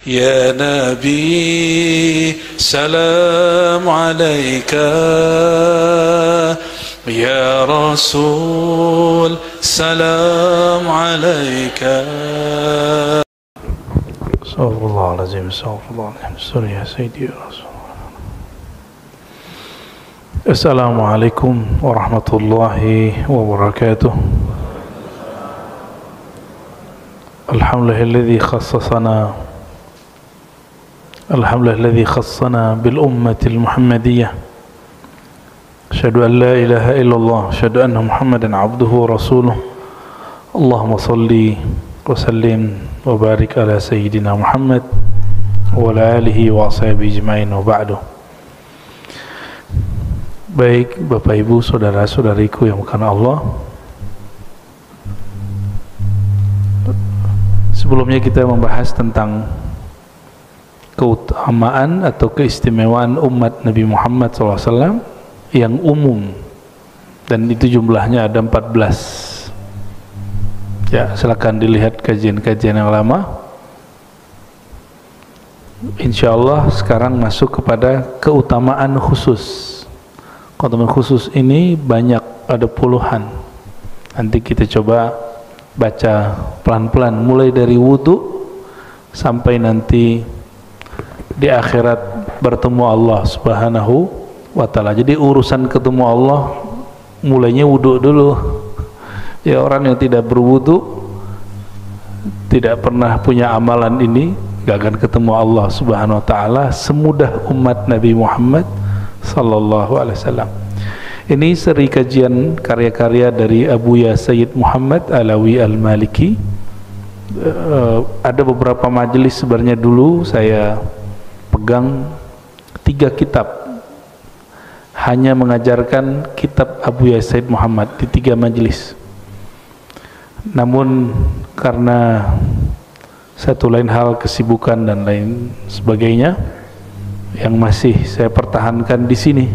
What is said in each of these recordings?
يا نبي سلام عليك يا رسول سلام عليك. استغفر الله العظيم استغفر الله العظيم سوري يا سيدي يا رسول الله. السلام عليكم ورحمة الله وبركاته. الحمد لله الذي خصنا بالأمة المحمدية. أشهد أن لا إله إلا الله أشهد أن محمدا عبده ورسوله. اللهم صل وسلم وبارك على سيدنا محمد وعلى آله وصحبه أجمعين وبعد. Baik Bapak Ibu saudara-saudariku yang bukan Allah, sebelumnya kita membahas tentang keutamaan atau keistimewaan umat Nabi Muhammad SAW yang umum, dan itu jumlahnya ada 14. Ya, silakan dilihat kajian-kajian yang lama. Insyaallah sekarang masuk kepada keutamaan khusus. Keutamaan khusus ini banyak, ada puluhan. Nanti kita coba baca pelan-pelan mulai dari wudu sampai nanti di akhirat bertemu Allah Subhanahu wa ta'ala. Jadi urusan ketemu Allah mulainya wudu dulu. Ya, orang yang tidak berwudu, tidak pernah punya amalan ini, gak akan ketemu Allah Subhanahu wa ta'ala semudah umat Nabi Muhammad sallallahu alaihi wasallam. Ini seri kajian karya-karya dari Abu Ya Sayyid Muhammad Alawi Al-Maliki. Ada beberapa majelis sebenarnya dulu saya pegang 3 kitab, hanya mengajarkan kitab Abu Ya Sayyid Muhammad di 3 majelis. Namun karena satu lain hal, kesibukan dan lain sebagainya, yang masih saya pertahankan di sini.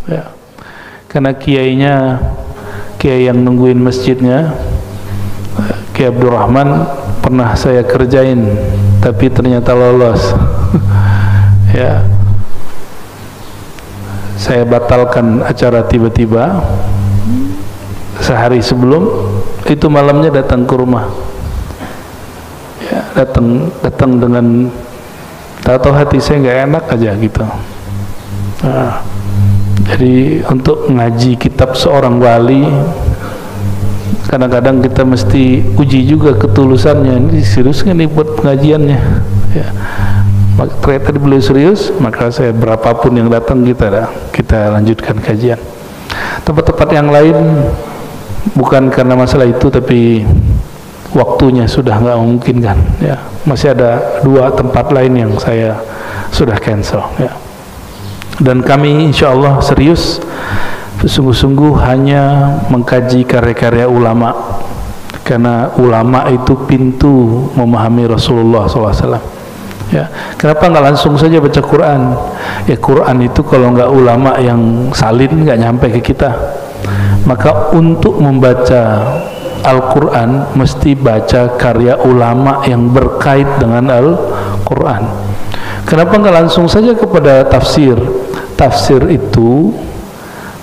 Ya. Karena kiainya, kiai yang nungguin masjidnya, Kiai Abdurrahman, pernah saya kerjain tapi ternyata lolos. Ya, saya batalkan acara tiba-tiba sehari sebelum itu, malamnya datang ke rumah. Ya, datang dengan tahu hati saya nggak enak aja gitu. Nah, jadi untuk ngaji kitab seorang wali, kadang-kadang kita mesti uji juga ketulusannya. Ini serius nggak nih buat pengajiannya? Ya. Ternyata beliau serius, maka saya berapapun yang datang kita lanjutkan kajian. Tempat-tempat yang lain bukan karena masalah itu, tapi waktunya sudah nggak memungkinkan. Ya, masih ada 2 tempat lain yang saya sudah cancel. Ya. Dan kami insya Allah serius, sungguh-sungguh hanya mengkaji karya-karya ulama, karena ulama itu pintu memahami Rasulullah SAW. Ya, kenapa nggak langsung saja baca Quran? Ya, Quran itu kalau nggak ulama yang salin nggak nyampe ke kita. Maka untuk membaca Al-Quran mesti baca karya ulama yang berkait dengan Al-Quran. Kenapa nggak langsung saja kepada tafsir? Tafsir itu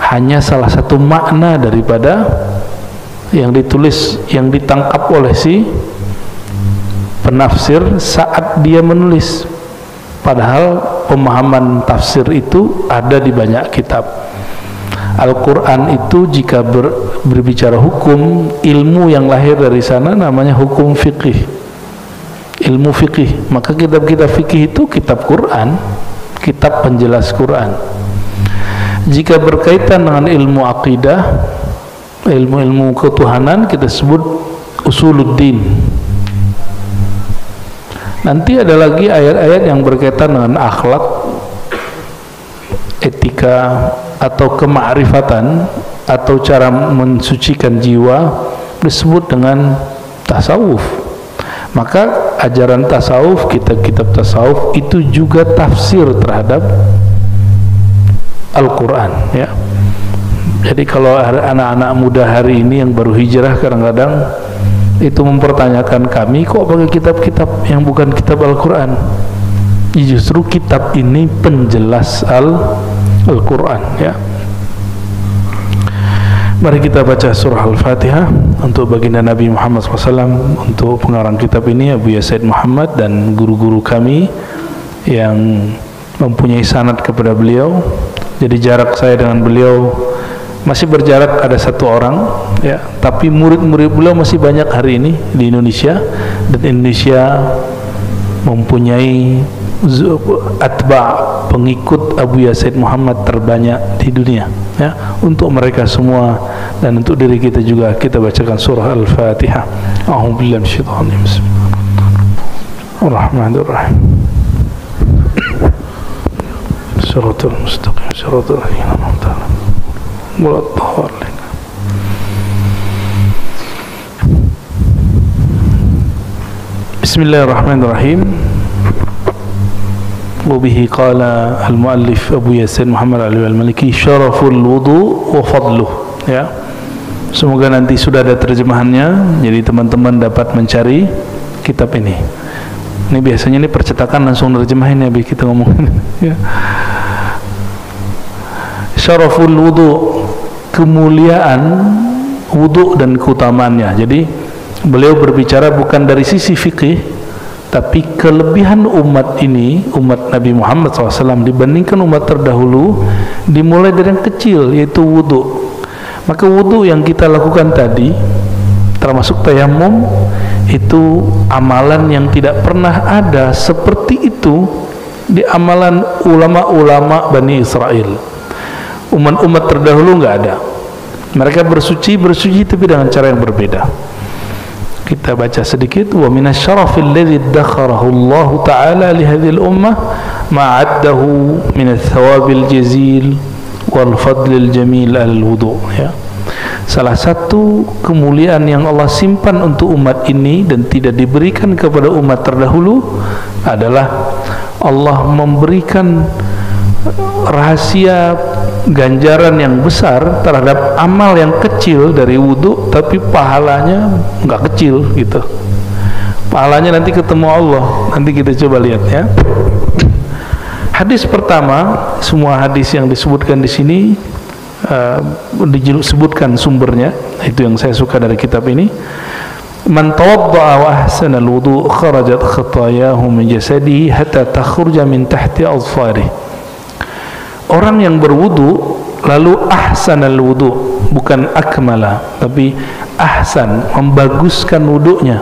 hanya salah satu makna daripada yang ditulis, yang ditangkap oleh si penafsir saat dia menulis. Padahal pemahaman tafsir itu ada di banyak kitab. Al-Quran itu jika berbicara hukum, ilmu yang lahir dari sana namanya hukum fikih, ilmu fikih. Maka kitab-kitab fikih itu kitab Quran, kitab penjelas Quran. Jika berkaitan dengan ilmu akidah, ilmu-ilmu ketuhanan, kita sebut usuluddin. Nanti ada lagi ayat-ayat yang berkaitan dengan akhlak, etika, atau kemakrifatan, atau cara mensucikan jiwa, disebut dengan tasawuf. Maka ajaran tasawuf, kitab-kitab tasawuf itu juga tafsir terhadap Al-Quran. Ya. Jadi kalau anak-anak muda hari ini yang baru hijrah, kadang-kadang itu mempertanyakan kami, kok pakai kitab-kitab yang bukan kitab Al-Quran? Justru kitab ini penjelas Al-Quran, ya. Mari kita baca surah Al-Fatihah untuk baginda Nabi Muhammad SAW. Untuk pengarang kitab ini Abu Said Muhammad dan guru-guru kami yang mempunyai sanad kepada beliau. Jadi jarak saya dengan beliau masih berjarak ada 1 orang, ya. Tapi murid-murid beliau masih banyak hari ini di Indonesia, dan Indonesia mempunyai atba, pengikut Abu Said Muhammad terbanyak di dunia, ya. Untuk mereka semua dan untuk diri kita juga, kita bacakan surah Al-Fatihah. A'udzubillahi minasyaitonir rajim. Bismillahirrahmanirrahim. Shiratal mustaqim, shiratal ladzina an'amta 'alaihim ghairil maghdubi 'alaihim. Bismillahirrahmanirrahim. Wabihi qala al-muallif Abu Said Muhammad al-Maliki syaraful wudu wa fadluh, ya. Semoga nanti sudah ada terjemahannya, jadi teman-teman dapat mencari kitab ini. Ini biasanya ini percetakan langsung terjemahin, ya, kita ngomong, ya. Syaraful wudu, kemuliaan wudu dan keutamaannya. Jadi beliau berbicara bukan dari sisi fikih, tapi kelebihan umat ini, umat Nabi Muhammad SAW dibandingkan umat terdahulu, dimulai dari yang kecil, yaitu wudu. Maka wudu yang kita lakukan tadi, termasuk tayamum, itu amalan yang tidak pernah ada seperti itu di amalan ulama-ulama Bani Israel. Umat-umat terdahulu nggak ada. Mereka bersuci tapi dengan cara yang berbeda. Kita baca sedikit. Wa minasyarafil ladzi dakharahu Allah Ta'ala li hadhil ummah ma'addahu min ats-thawabil jazil wal fadlil jamil al-wudu, ya. Salah satu kemuliaan yang Allah simpan untuk umat ini dan tidak diberikan kepada umat terdahulu adalah Allah memberikan rahasia ganjaran yang besar terhadap amal yang kecil dari wudu, tapi pahalanya nggak kecil gitu. Pahalanya nanti ketemu Allah. Nanti kita coba lihat, ya. Hadis pertama, semua hadis yang disebutkan di sini disebutkan sumbernya, itu yang saya suka dari kitab ini. Man tawadda'a wa ahsana al-wudu kharajat khatayahu min jasadihi hatta takhruja min tahti azfarihi. Orang yang berwudu lalu ahsanal wudu, bukan akmala, tapi ahsan, membaguskan wudunya.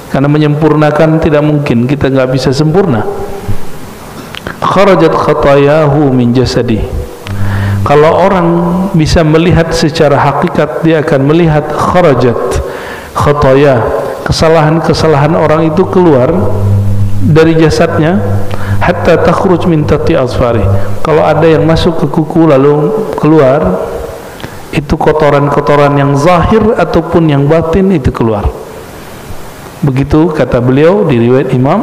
Karena menyempurnakan tidak mungkin, kita nggak bisa sempurna. Kharajat khatayahu min jasadi. Kalau orang bisa melihat secara hakikat, dia akan melihat kharajat khataya, kesalahan-kesalahan orang itu keluar dari jasadnya, hatta takhruj min tati azfari. Kalau ada yang masuk ke kuku lalu keluar, itu kotoran-kotoran yang zahir ataupun yang batin itu keluar. Begitu kata beliau di riwayat Imam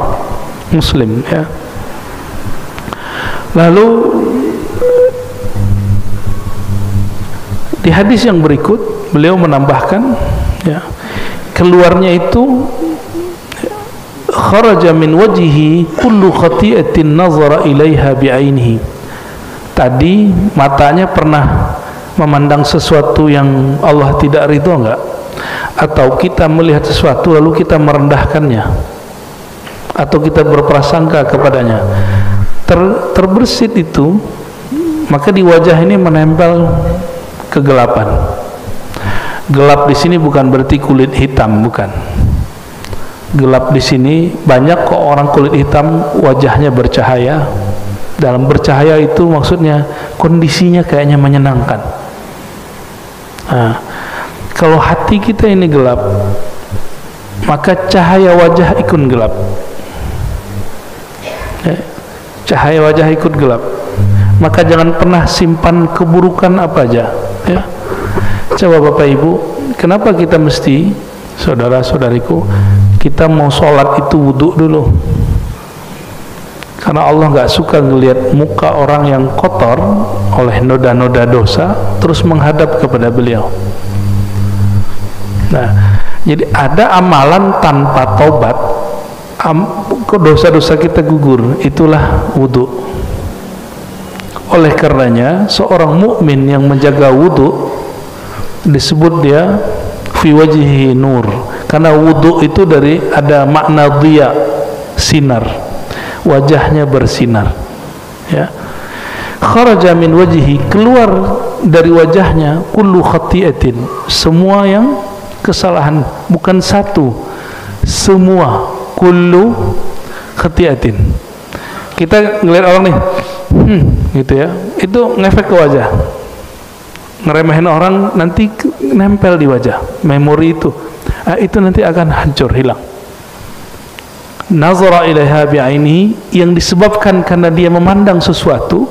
Muslim, ya. Lalu di hadis yang berikut beliau menambahkan, ya, keluarnya itu kharaja min wajhihi kullu khati'atin nazara ilaiha bi'ainihi. Tadi matanya pernah memandang sesuatu yang Allah tidak ridho enggak? Atau kita melihat sesuatu lalu kita merendahkannya, atau kita berprasangka kepadanya, terbersit itu, maka di wajah ini menempel kegelapan. Gelap di sini bukan berarti kulit hitam, bukan. Gelap di sini banyak kok orang kulit hitam wajahnya bercahaya. Dalam bercahaya itu maksudnya kondisinya kayaknya menyenangkan. Nah, kalau hati kita ini gelap, maka cahaya wajah ikut gelap. Cahaya wajah ikut gelap. Maka jangan pernah simpan keburukan apa aja, ya. Coba Bapak Ibu, kenapa kita mesti, saudara-saudariku, kita mau sholat itu wudu dulu? Karena Allah nggak suka ngelihat muka orang yang kotor oleh noda-noda dosa terus menghadap kepada beliau. Nah, Jadi ada amalan tanpa taubat, dosa-dosa kita gugur, itulah wudu. Oleh karenanya seorang mukmin yang menjaga wudu disebut dia fi wajhihi nur, karena wudu itu dari ada makna dhiya, sinar, wajahnya bersinar, ya. Kharaja min wajhihi, keluar dari wajahnya kullu khati'atin, semua yang kesalahan, bukan satu, semua, kullu khati'atin. Kita ngelihat orang nih, gitu ya, itu ngefek ke wajah, ngeremehin orang, nanti nempel di wajah, memori itu nanti akan hancur, hilang. Nazara ilaiha bi'ainihi, yang disebabkan karena dia memandang sesuatu,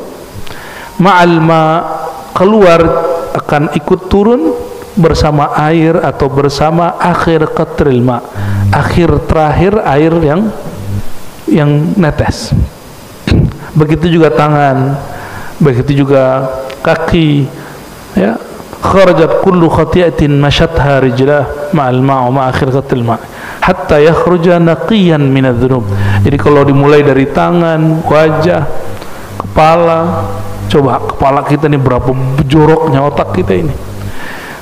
ma'al ma, keluar akan ikut turun bersama air atau bersama akhir qatril ma, akhir terakhir air yang netes. Begitu juga tangan, begitu juga kaki, ya. Kharajat kullu khati'atin mashatha rijlah ma'al ma'u ma akhir qatril ma hatta yakhruja naqiyan min adz-dzunub. Jadi kalau dimulai dari tangan, wajah, kepala, coba kepala kita ini berapa joroknya otak kita ini,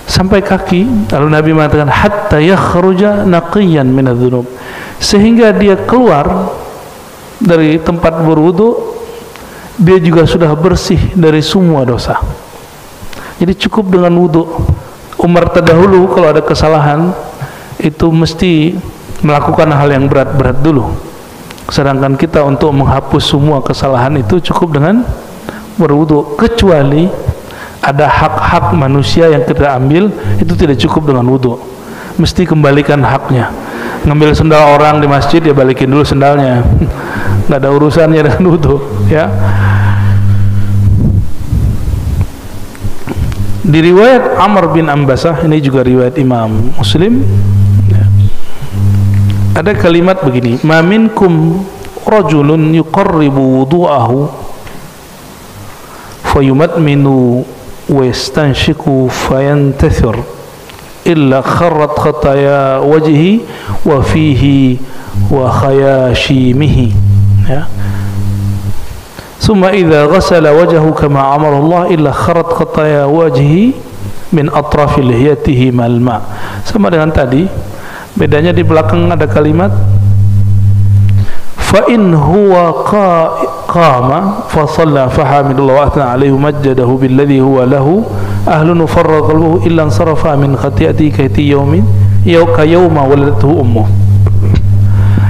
sampai kaki. Lalu Nabi mengatakan hatta yakhruja naqiyan min adz-dzunub, sehingga dia keluar dari tempat berwudu dia juga sudah bersih dari semua dosa. Jadi cukup dengan wudu. Umar terdahulu kalau ada kesalahan itu mesti melakukan hal yang berat-berat dulu, sedangkan kita untuk menghapus semua kesalahan itu cukup dengan berwudu. Kecuali ada hak-hak manusia yang kita ambil, itu tidak cukup dengan wudu, mesti kembalikan haknya. Ngambil sendal orang di masjid, ya balikin dulu sendalnya, nggak ada urusannya dengan wudu, ya. Di riwayat Amr bin Ambasah, ini juga riwayat Imam Muslim, ya, ada kalimat begini, ma minkum rajulun yuqarribu wudu'ahu fayumadminu wa yastanshiku fayantathir illa kharrat khataya wajhi wa fihi wa khayashimihi, ya. Summa idza ghasala wajhahu kama amara Allah illa kharrat khataya wajhi min atrafi lihiyatihi mal ma. Sama dengan tadi, bedanya di belakang ada kalimat fa in huwa qama fa shalla fa hamidallahu wa athna alaihi majjadahu billadhi huwa lahu ahlun farra qalbuhu illa sarafa min khati'ati kaiti yaumin ka yauma waladatuhu ummuh.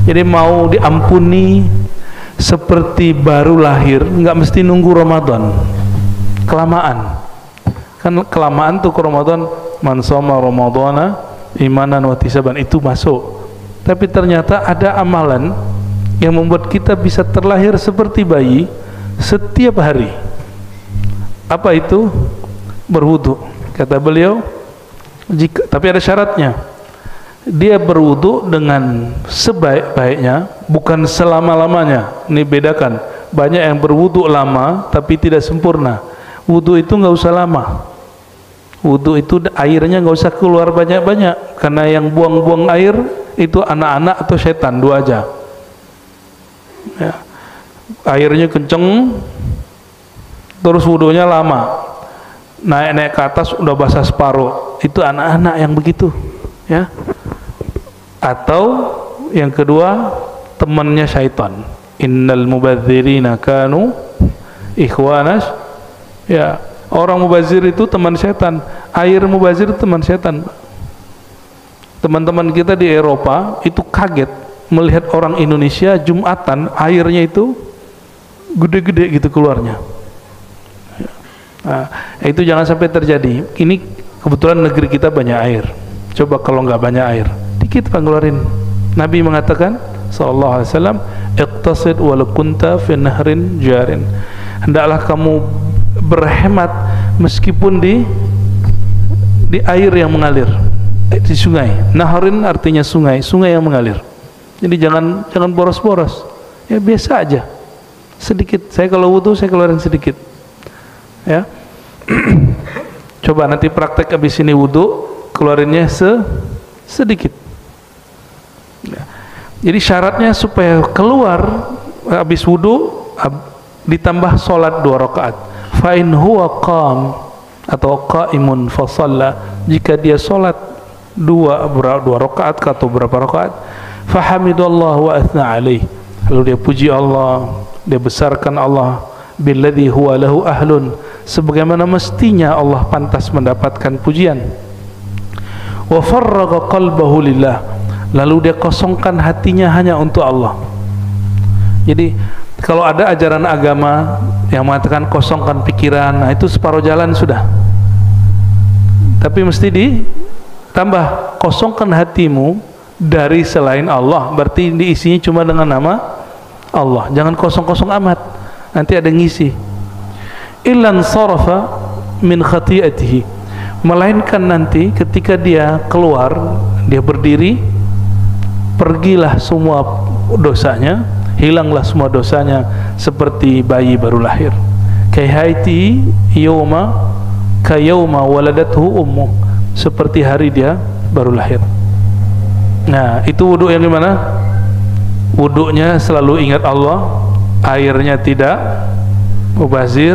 Jadi mau diampuni seperti baru lahir, nggak mesti nunggu Ramadan. Kelamaan kan, kelamaan tuh ke Ramadan, man shoma ramadhana imanan wa ihtisaban, itu masuk. Tapi ternyata ada amalan yang membuat kita bisa terlahir seperti bayi setiap hari. Apa itu? Berwudu. Kata beliau, tapi ada syaratnya. Dia berwudu dengan sebaik-baiknya, bukan selama-lamanya. Ini bedakan. Banyak yang berwudu lama tapi tidak sempurna. Wudu itu nggak usah lama. Wudu itu airnya nggak usah keluar banyak-banyak, karena yang buang-buang air itu anak-anak atau setan, dua aja, ya. Airnya kenceng terus wudunya lama, naik-naik ke atas udah basah separuh, itu anak-anak yang begitu, ya. Atau yang kedua, temannya syaitan, innal mubadzirina kanu ikhwanas, ya. Orang mubazir itu teman setan, air mubazir itu teman setan. Teman-teman kita di Eropa itu kaget melihat orang Indonesia Jumatan airnya itu gede-gede gitu keluarnya. Nah, itu jangan sampai terjadi. Ini kebetulan negeri kita banyak air. Coba kalau nggak banyak air, dikit pengeluarin. Nabi mengatakan sallallahu alaihi wasallam, iqtasid walau kunta fi nahrin jarin. Hendaklah kamu berhemat meskipun di air yang mengalir, di sungai. Nahrin artinya sungai, sungai yang mengalir. Jadi jangan boros-boros. Ya biasa aja. Sedikit. Saya kalau wudu saya keluarin sedikit. Ya. Coba nanti praktek habis ini wudu, keluarinnya sedikit. Ya. Jadi syaratnya supaya keluar habis wudu ditambah sholat 2 rakaat. Fa in huwa qam atau qaimun fa shalla, jika dia sholat 2 rakaat atau berapa rakaat, fa hamidallah wa athna alaih, lalu dia puji Allah, dia besarkan Allah, billadzi huwa lahu ahlun, sebagaimana mestinya Allah pantas mendapatkan pujian. Wa farraga qalbahu lillah, lalu dia kosongkan hatinya hanya untuk Allah. Jadi kalau ada ajaran agama yang mengatakan kosongkan pikiran, nah itu separuh jalan sudah. Tapi mesti ditambah, kosongkan hatimu dari selain Allah, berarti diisinya cuma dengan nama Allah. Jangan kosong-kosong amat, nanti ada ngisi. Illan sarafa min khati'atihi, melainkan nanti ketika dia keluar, dia berdiri, pergilah semua dosanya, hilanglah semua dosanya seperti bayi baru lahir. Kaihaiti yauma kayauma waladathu ummu, seperti hari dia baru lahir. Nah, itu wudu yang gimana? Wudunya selalu ingat Allah, airnya tidak mubazir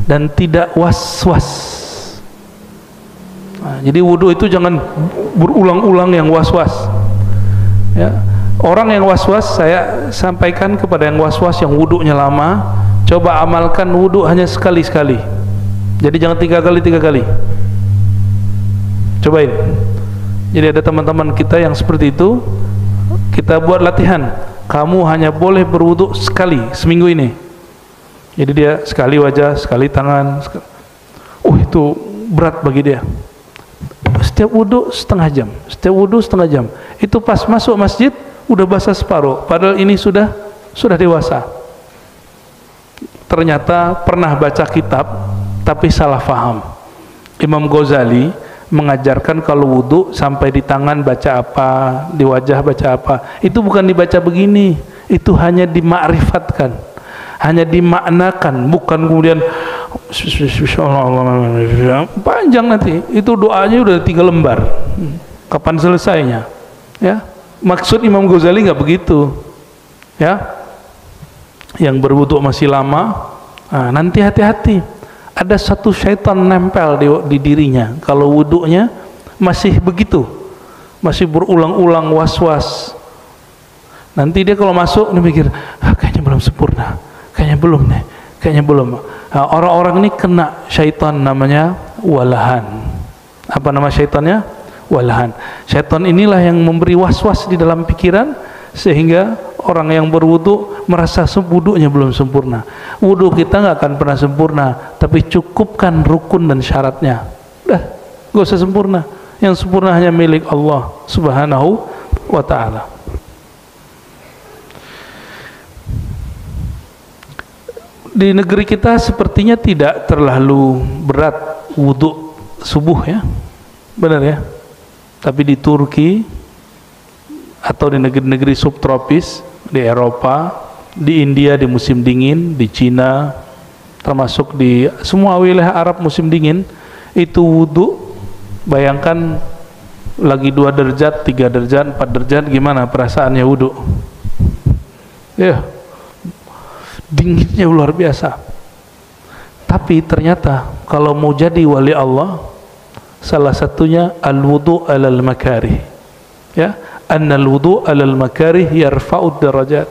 dan tidak was-was. Nah, jadi wudu itu jangan berulang-ulang yang was-was. Ya. Orang yang was-was, saya sampaikan kepada yang was-was yang wudunya lama, coba amalkan wudu hanya sekali-sekali. Jadi jangan 3 kali. Cobain. Jadi ada teman-teman kita yang seperti itu, kita buat latihan. Kamu hanya boleh berwudu sekali seminggu ini. Jadi dia sekali wajah, sekali tangan. Itu berat bagi dia. Setiap wudu setengah jam. Itu pas masuk masjid udah basah separuh, padahal ini sudah dewasa. Ternyata pernah baca kitab tapi salah faham. Imam Ghazali mengajarkan kalau wudu sampai di tangan baca apa, di wajah baca apa. Itu bukan dibaca begini, itu hanya dimakrifatkan, hanya dimaknakan, bukan kemudian panjang nanti. Itu doanya udah 3 lembar. Kapan selesainya? Ya. Maksud Imam Ghazali nggak begitu, ya. Yang berwudu masih lama, nah, nanti hati-hati. Ada satu syaitan nempel di dirinya. Kalau wudunya masih begitu, masih berulang-ulang was-was. Nanti dia kalau masuk, dia mikir, kayaknya belum sempurna, kayaknya belum. Nah, orang-orang ini kena syaitan namanya walahan. Apa nama syaitannya? Walahan. Syaitan inilah yang memberi was-was di dalam pikiran sehingga orang yang berwudu merasa wudunya belum sempurna. Wudu kita nggak akan pernah sempurna, tapi cukupkan rukun dan syaratnya. Dah, nggak usah sempurna. Yang sempurna hanya milik Allah Subhanahu wa ta'ala. Di negeri kita sepertinya tidak terlalu berat wudu subuh, ya, benar ya. Tapi di Turki atau di negeri-negeri subtropis, di Eropa, di India di musim dingin, di Cina, termasuk di semua wilayah Arab musim dingin, itu wudu, bayangkan lagi 2 derajat, 3 derajat, 4 derajat, gimana perasaannya wudu? Ya, dinginnya luar biasa. Tapi ternyata kalau mau jadi wali Allah, salah satunya al-wudu alal makarih, ya, annal wudu alal makarih yarfa'ud darajat.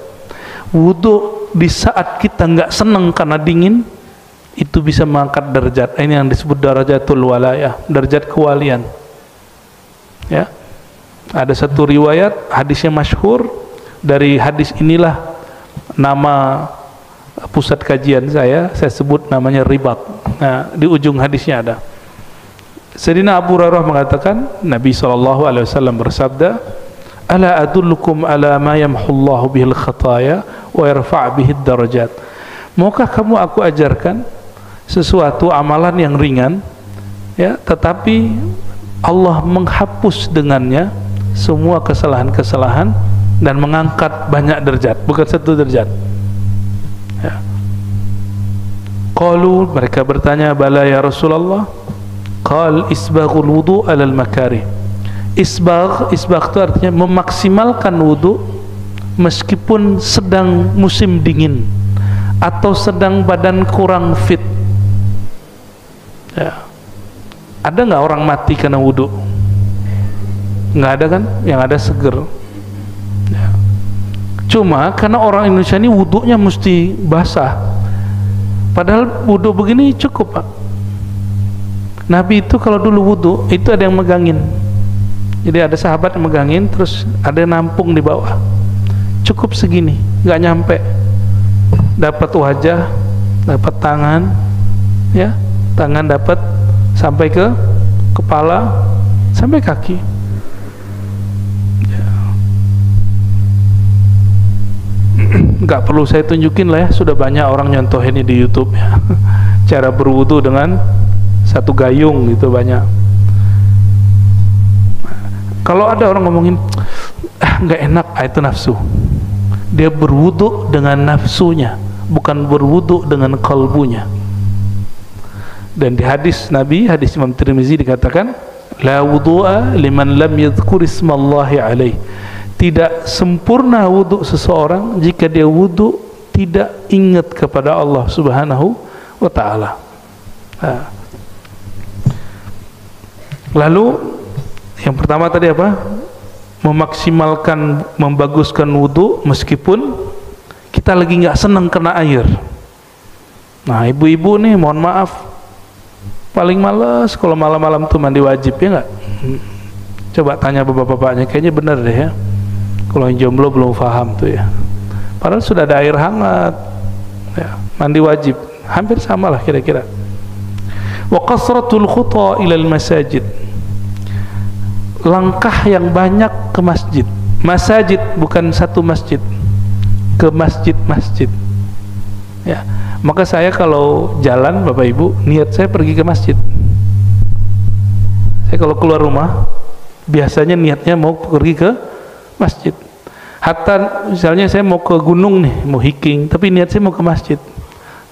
Wudu di saat kita nggak senang karena dingin itu bisa mengangkat derajat. Ini yang disebut darajatul walayah, derajat kewalian, ya. Ada satu riwayat hadisnya masyhur, dari hadis inilah nama pusat kajian saya sebut namanya Ribat. Nah, di ujung hadisnya ada Sayyidina Abu Hurairah mengatakan, Nabi SAW bersabda, ala adullukum ala ma yamhullahu bihil khataya wa yarfa' bihid darajat. Maukah kamu aku ajarkan sesuatu amalan yang ringan, ya, tetapi Allah menghapus dengannya semua kesalahan-kesalahan dan mengangkat banyak derajat, bukan 1 derajat, ya. Qalu, mereka bertanya, bala ya Rasulullah. Qal isbaghul wudu alal makarih, Isbagh itu artinya memaksimalkan wudu meskipun sedang musim dingin atau sedang badan kurang fit. Ya. Ada nggak orang mati karena wudu? Nggak ada kan? Yang ada seger. Ya. Cuma karena orang Indonesia ini wudunya mesti basah, padahal wudu begini cukup, Pak. Nabi itu kalau dulu wudu itu ada yang megangin. Jadi ada sahabat yang megangin, terus ada yang nampung di bawah. Cukup segini, nggak nyampe. Dapat wajah, dapat tangan, ya, tangan dapat sampai ke kepala, sampai kaki. Ya. Nggak perlu saya tunjukin lah ya, sudah banyak orang nyontohin ini di YouTube ya. Cara berwudu dengan satu gayung gitu banyak. Kalau ada orang ngomongin nggak enak, itu nafsu. Dia berwudu dengan nafsunya, bukan berwudu dengan kalbunya. Dan di hadis Nabi, hadis Imam Tirmizi dikatakan, la wudu'a liman lam yadhkur ismallahi alaih. Tidak sempurna wudu seseorang jika dia wudu tidak ingat kepada Allah Subhanahu wa ta'ala. Lalu yang pertama tadi apa? Memaksimalkan, membaguskan wudu meskipun kita lagi nggak senang kena air. Nah, ibu-ibu nih, mohon maaf, paling males kalau malam-malam tuh mandi wajib, ya nggak? Coba tanya bapak-bapaknya, kayaknya benar deh ya. Kalau yang jomblo belum paham tuh ya. Padahal sudah ada air hangat, ya, mandi wajib, hampir sama lah kira-kira. Wa qasratul khuta ilal masajid. Langkah yang banyak ke masjid. Masajid bukan satu masjid, ke masjid-masjid. Ya, maka saya kalau jalan, Bapak Ibu, niat saya pergi ke masjid. Saya kalau keluar rumah, biasanya niatnya mau pergi ke masjid. Hatta misalnya saya mau ke gunung nih, mau hiking, tapi niat saya mau ke masjid.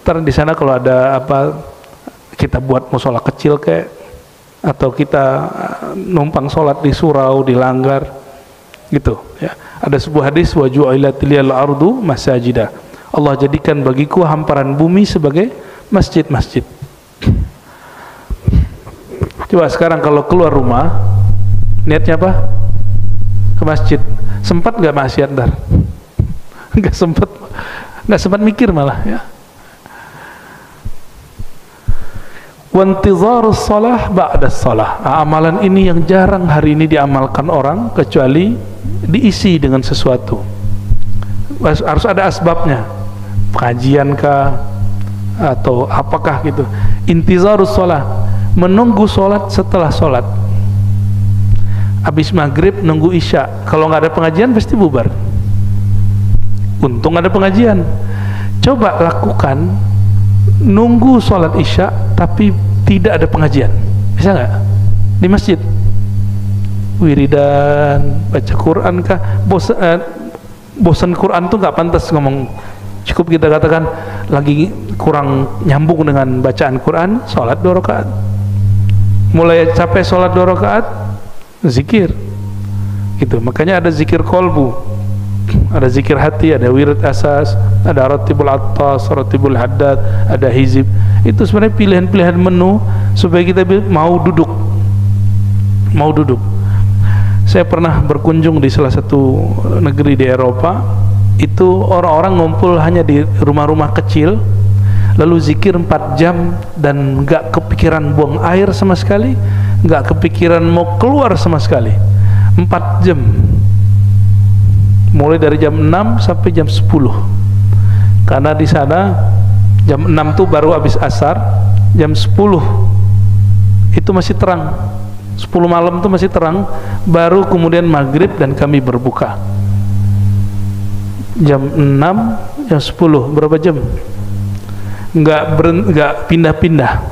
Ntar di sana kalau ada apa, kita buat musola kecil kayak, atau kita numpang sholat di surau, di langgar gitu ya. Ada sebuah hadis, wa ju'ilat liyal ardu masajida. Allah jadikan bagiku hamparan bumi sebagai masjid-masjid. Coba sekarang kalau keluar rumah niatnya apa? Ke masjid. Sempat nggak maksiat ntar? Nggak sempat mikir malah ya. Wantizarus shalah ba'da shalah. Amalan ini yang jarang hari ini diamalkan orang, kecuali diisi dengan sesuatu. Harus ada asbabnya, pengajian kah atau apakah gitu. Intizarus shalah, menunggu sholat setelah sholat. Habis maghrib nunggu isya. Kalau nggak ada pengajian pasti bubar. Untung ada pengajian. Coba lakukan nunggu sholat isya tapi tidak ada pengajian, bisa nggak? Di masjid wiridan, baca Quran kah? Bosan Quran tuh nggak pantas ngomong. Cukup kita katakan lagi kurang nyambung dengan bacaan Quran, sholat 2 rakaat. Mulai capek sholat 2 rakaat, zikir gitu. Makanya ada zikir kolbu, ada zikir hati, ada wirid asas, ada ratibul attas, ratibul haddad, ada hizib. Itu sebenarnya pilihan-pilihan menu supaya kita mau duduk. Saya pernah berkunjung di salah satu negeri di Eropa. Itu orang-orang ngumpul hanya di rumah-rumah kecil, lalu zikir 4 jam dan nggak kepikiran buang air sama sekali, nggak kepikiran mau keluar sama sekali. 4 jam, mulai dari jam 6 sampai jam 10. Karena di sana jam 6 tuh baru habis asar, jam 10 itu masih terang, 10 malam tuh masih terang, baru kemudian maghrib dan kami berbuka. Jam 6, jam 10, berapa jam? Nggak pindah-pindah.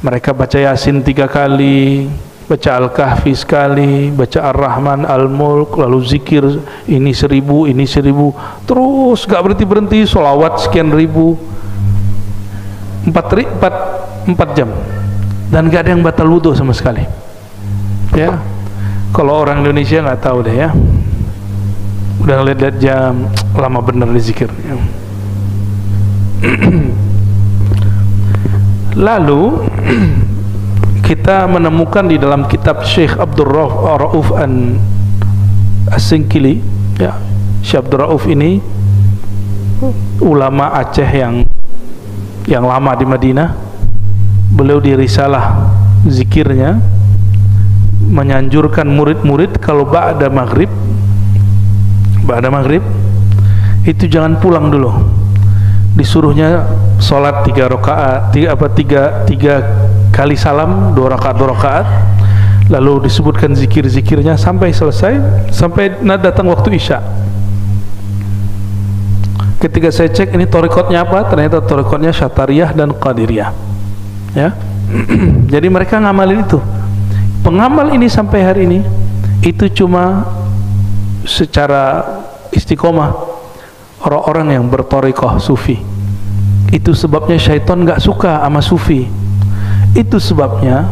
Mereka baca Yasin 3 kali, baca Al-Kahfi sekali, baca Ar-Rahman, Al-Mulk, lalu zikir ini 1000, ini 1000, terus gak berhenti-berhenti, sholawat sekian ribu, 4 jam, dan gak ada yang batal wudhu sama sekali ya. Kalau orang Indonesia nggak tahu deh ya, udah lihat jam, lama bener di zikirnya. Lalu kita menemukan di dalam kitab Syekh Abdul Rauf As-Singkili, ya, Syekh Abdul Rauf ini ulama Aceh yang lama di Madinah. Beliau di risalah zikirnya menyanjurkan murid-murid kalau ba'da maghrib itu jangan pulang dulu, disuruhnya sholat 3 rakaat, 3 kali salam, 2 rakaat, lalu disebutkan zikir-zikirnya sampai selesai, sampai datang waktu isya. Ketika saya cek ini torikotnya apa, ternyata torikotnya Syatariyah dan Qadiriyah, ya. Jadi mereka ngamalin itu. Pengamal ini sampai hari ini itu cuma secara istiqomah orang-orang yang bertorikoh sufi. Itu sebabnya syaitan gak suka sama sufi. Itu sebabnya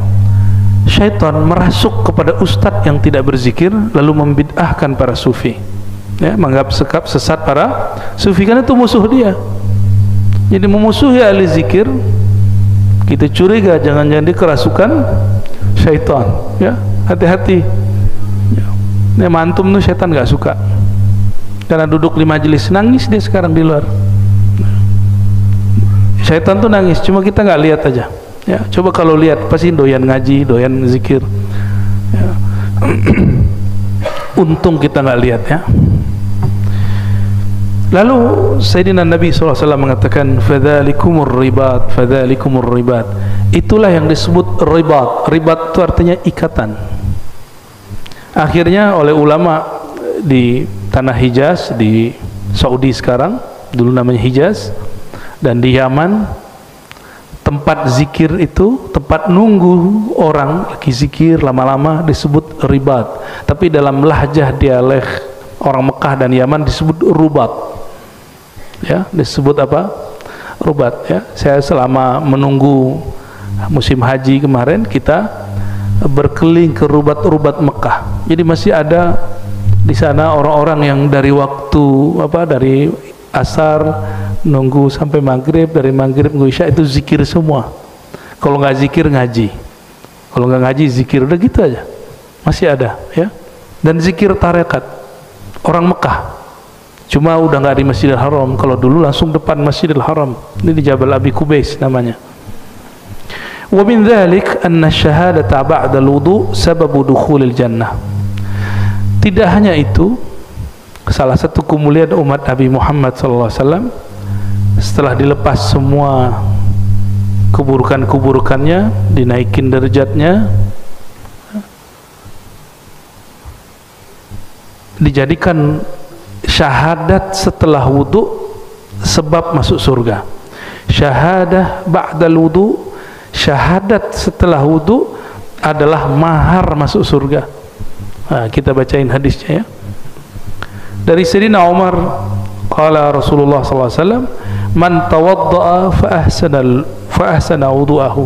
syaitan merasuk kepada ustadz yang tidak berzikir lalu membid'ahkan para sufi, ya, menganggap sesat para sufi, karena itu musuh dia. Jadi memusuhi ahli zikir, kita curiga jangan-jangan dia kerasukan syaitan, ya, hati-hati. Ya, mantum tuh syaitan gak suka, karena duduk di majelis nangis dia sekarang di luar. Syaitan tuh nangis, cuma kita nggak lihat aja. Ya, coba kalau lihat pasti doyan ngaji, doyan zikir. Ya. Untung kita nggak lihat, ya. Lalu Sayyidina Nabi SAW mengatakan, fadzalikumur ribat, fadzalikumur ribat. Itulah yang disebut ribat. Ribat itu artinya ikatan. Akhirnya oleh ulama di tanah Hijaz, di Saudi sekarang, dulu namanya Hijaz, dan di Yaman, tempat zikir itu, tempat nunggu orang lagi zikir lama-lama disebut ribat. Tapi dalam lahjah dialek orang Mekah dan Yaman disebut rubat, ya, disebut apa? Rubat, ya. Saya selama menunggu musim haji kemarin, kita berkeliling ke rubat-rubat Mekah. Jadi masih ada di sana orang-orang yang dari waktu dari asar nunggu sampai maghrib, dari maghrib nunggu isya, itu zikir semua. Kalau nggak zikir ngaji, kalau nggak ngaji zikir, udah gitu aja. Masih ada, ya. Dan zikir tarekat orang Mekah, cuma udah nggak di Masjidil Haram. Kalau dulu langsung depan Masjidil Haram, ini di Jabal Abi Kubais namanya. Wa min dzalik anna syahadata ba'da al-wudu sababu dukhulil jannah. Tidak hanya itu, salah satu kemuliaan umat Nabi Muhammad SAW setelah dilepas semua keburukan-keburukannya, dinaikin derajatnya, dijadikan syahadat setelah wudu sebab masuk surga. Syahadah ba'dal wudu, syahadat setelah wudu adalah mahar masuk surga. Nah, kita bacain hadisnya, ya. Dari Sayyidina Umar, qala Rasulullah SAW, man tawadda'a fa ahsana wudu'ahu.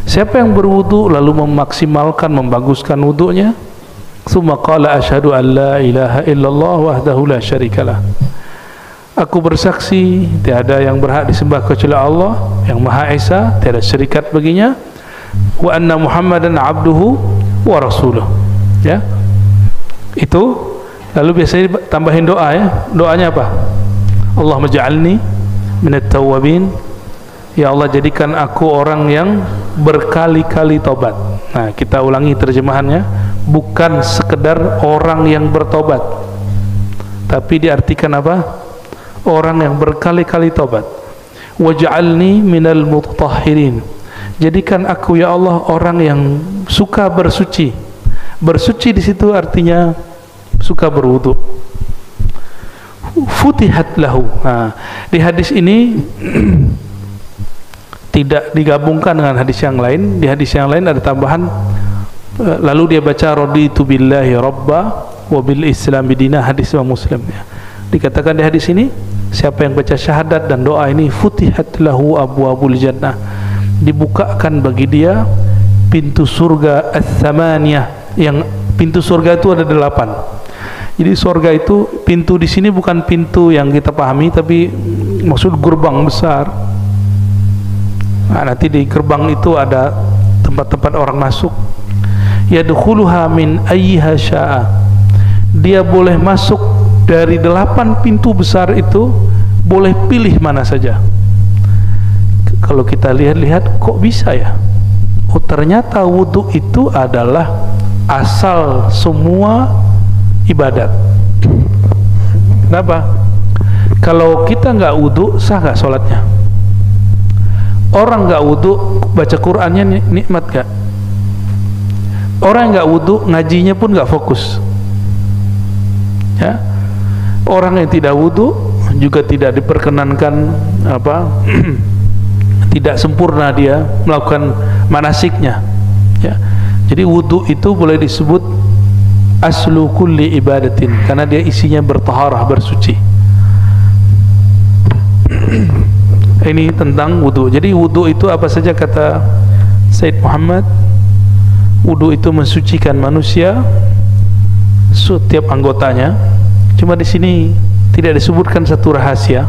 Siapa yang berwudu lalu memaksimalkan, membaguskan wudunya, tsumma qala asyhadu an la ilaha illallah wahdahu la syarikalah. Aku bersaksi tiada yang berhak disembah kecuali Allah yang Maha Esa, tiada syarikat baginya, wa anna Muhammadan abduhu wa rasuluh, ya. Itu lalu biasanya tambahin doa, ya. Doanya apa? Allahumma ja'alni minat tawwabin, ya Allah jadikan aku orang yang berkali-kali tobat. Nah, kita ulangi terjemahannya, bukan sekedar orang yang bertobat, tapi diartikan apa? Orang yang berkali-kali tobat. Waj'alni minal mutahhirin, jadikan aku ya Allah orang yang suka bersuci. Bersuci di situ artinya suka berwudu. Futihat lahu. Nah, di hadis ini tidak digabungkan dengan hadis yang lain. Di hadis yang lain ada tambahan, lalu dia baca raditu billahi rabba wa bil islam bidina, hadis Imam Muslim, ya. Dikatakan di hadis ini, siapa yang baca syahadat dan doa ini, futihat lahu abwabul jannah, dibukakan bagi dia pintu surga ats-tsamaniyah, yang Pintu surga itu ada 8. Jadi surga itu, pintu di sini bukan pintu yang kita pahami, tapi maksud gerbang besar. Nah, nanti di gerbang itu ada tempat-tempat orang masuk. Yadkhuluha min ayyiha syaa. Dia boleh masuk dari 8 pintu besar itu, boleh pilih mana saja. Kalau kita lihat-lihat, kok bisa ya? Oh, ternyata wudu itu adalah asal semua ibadat. Kenapa? Kalau kita nggak wudu, sah nggak sholatnya? Orang nggak wudu baca Qur'annya nikmat gak? Orang nggak wudu ngajinya pun nggak fokus. Ya, orang yang tidak wudu juga tidak diperkenankan tidak sempurna dia melakukan manasiknya. Ya, jadi wudu itu boleh disebut aslu kulli ibadatin karena dia isinya bertaharah, bersuci. Ini tentang wudu. Jadi wudu itu apa saja kata Said Muhammad? Wudu itu mensucikan manusia setiap anggotanya. Cuma di sini tidak disebutkan satu rahasia,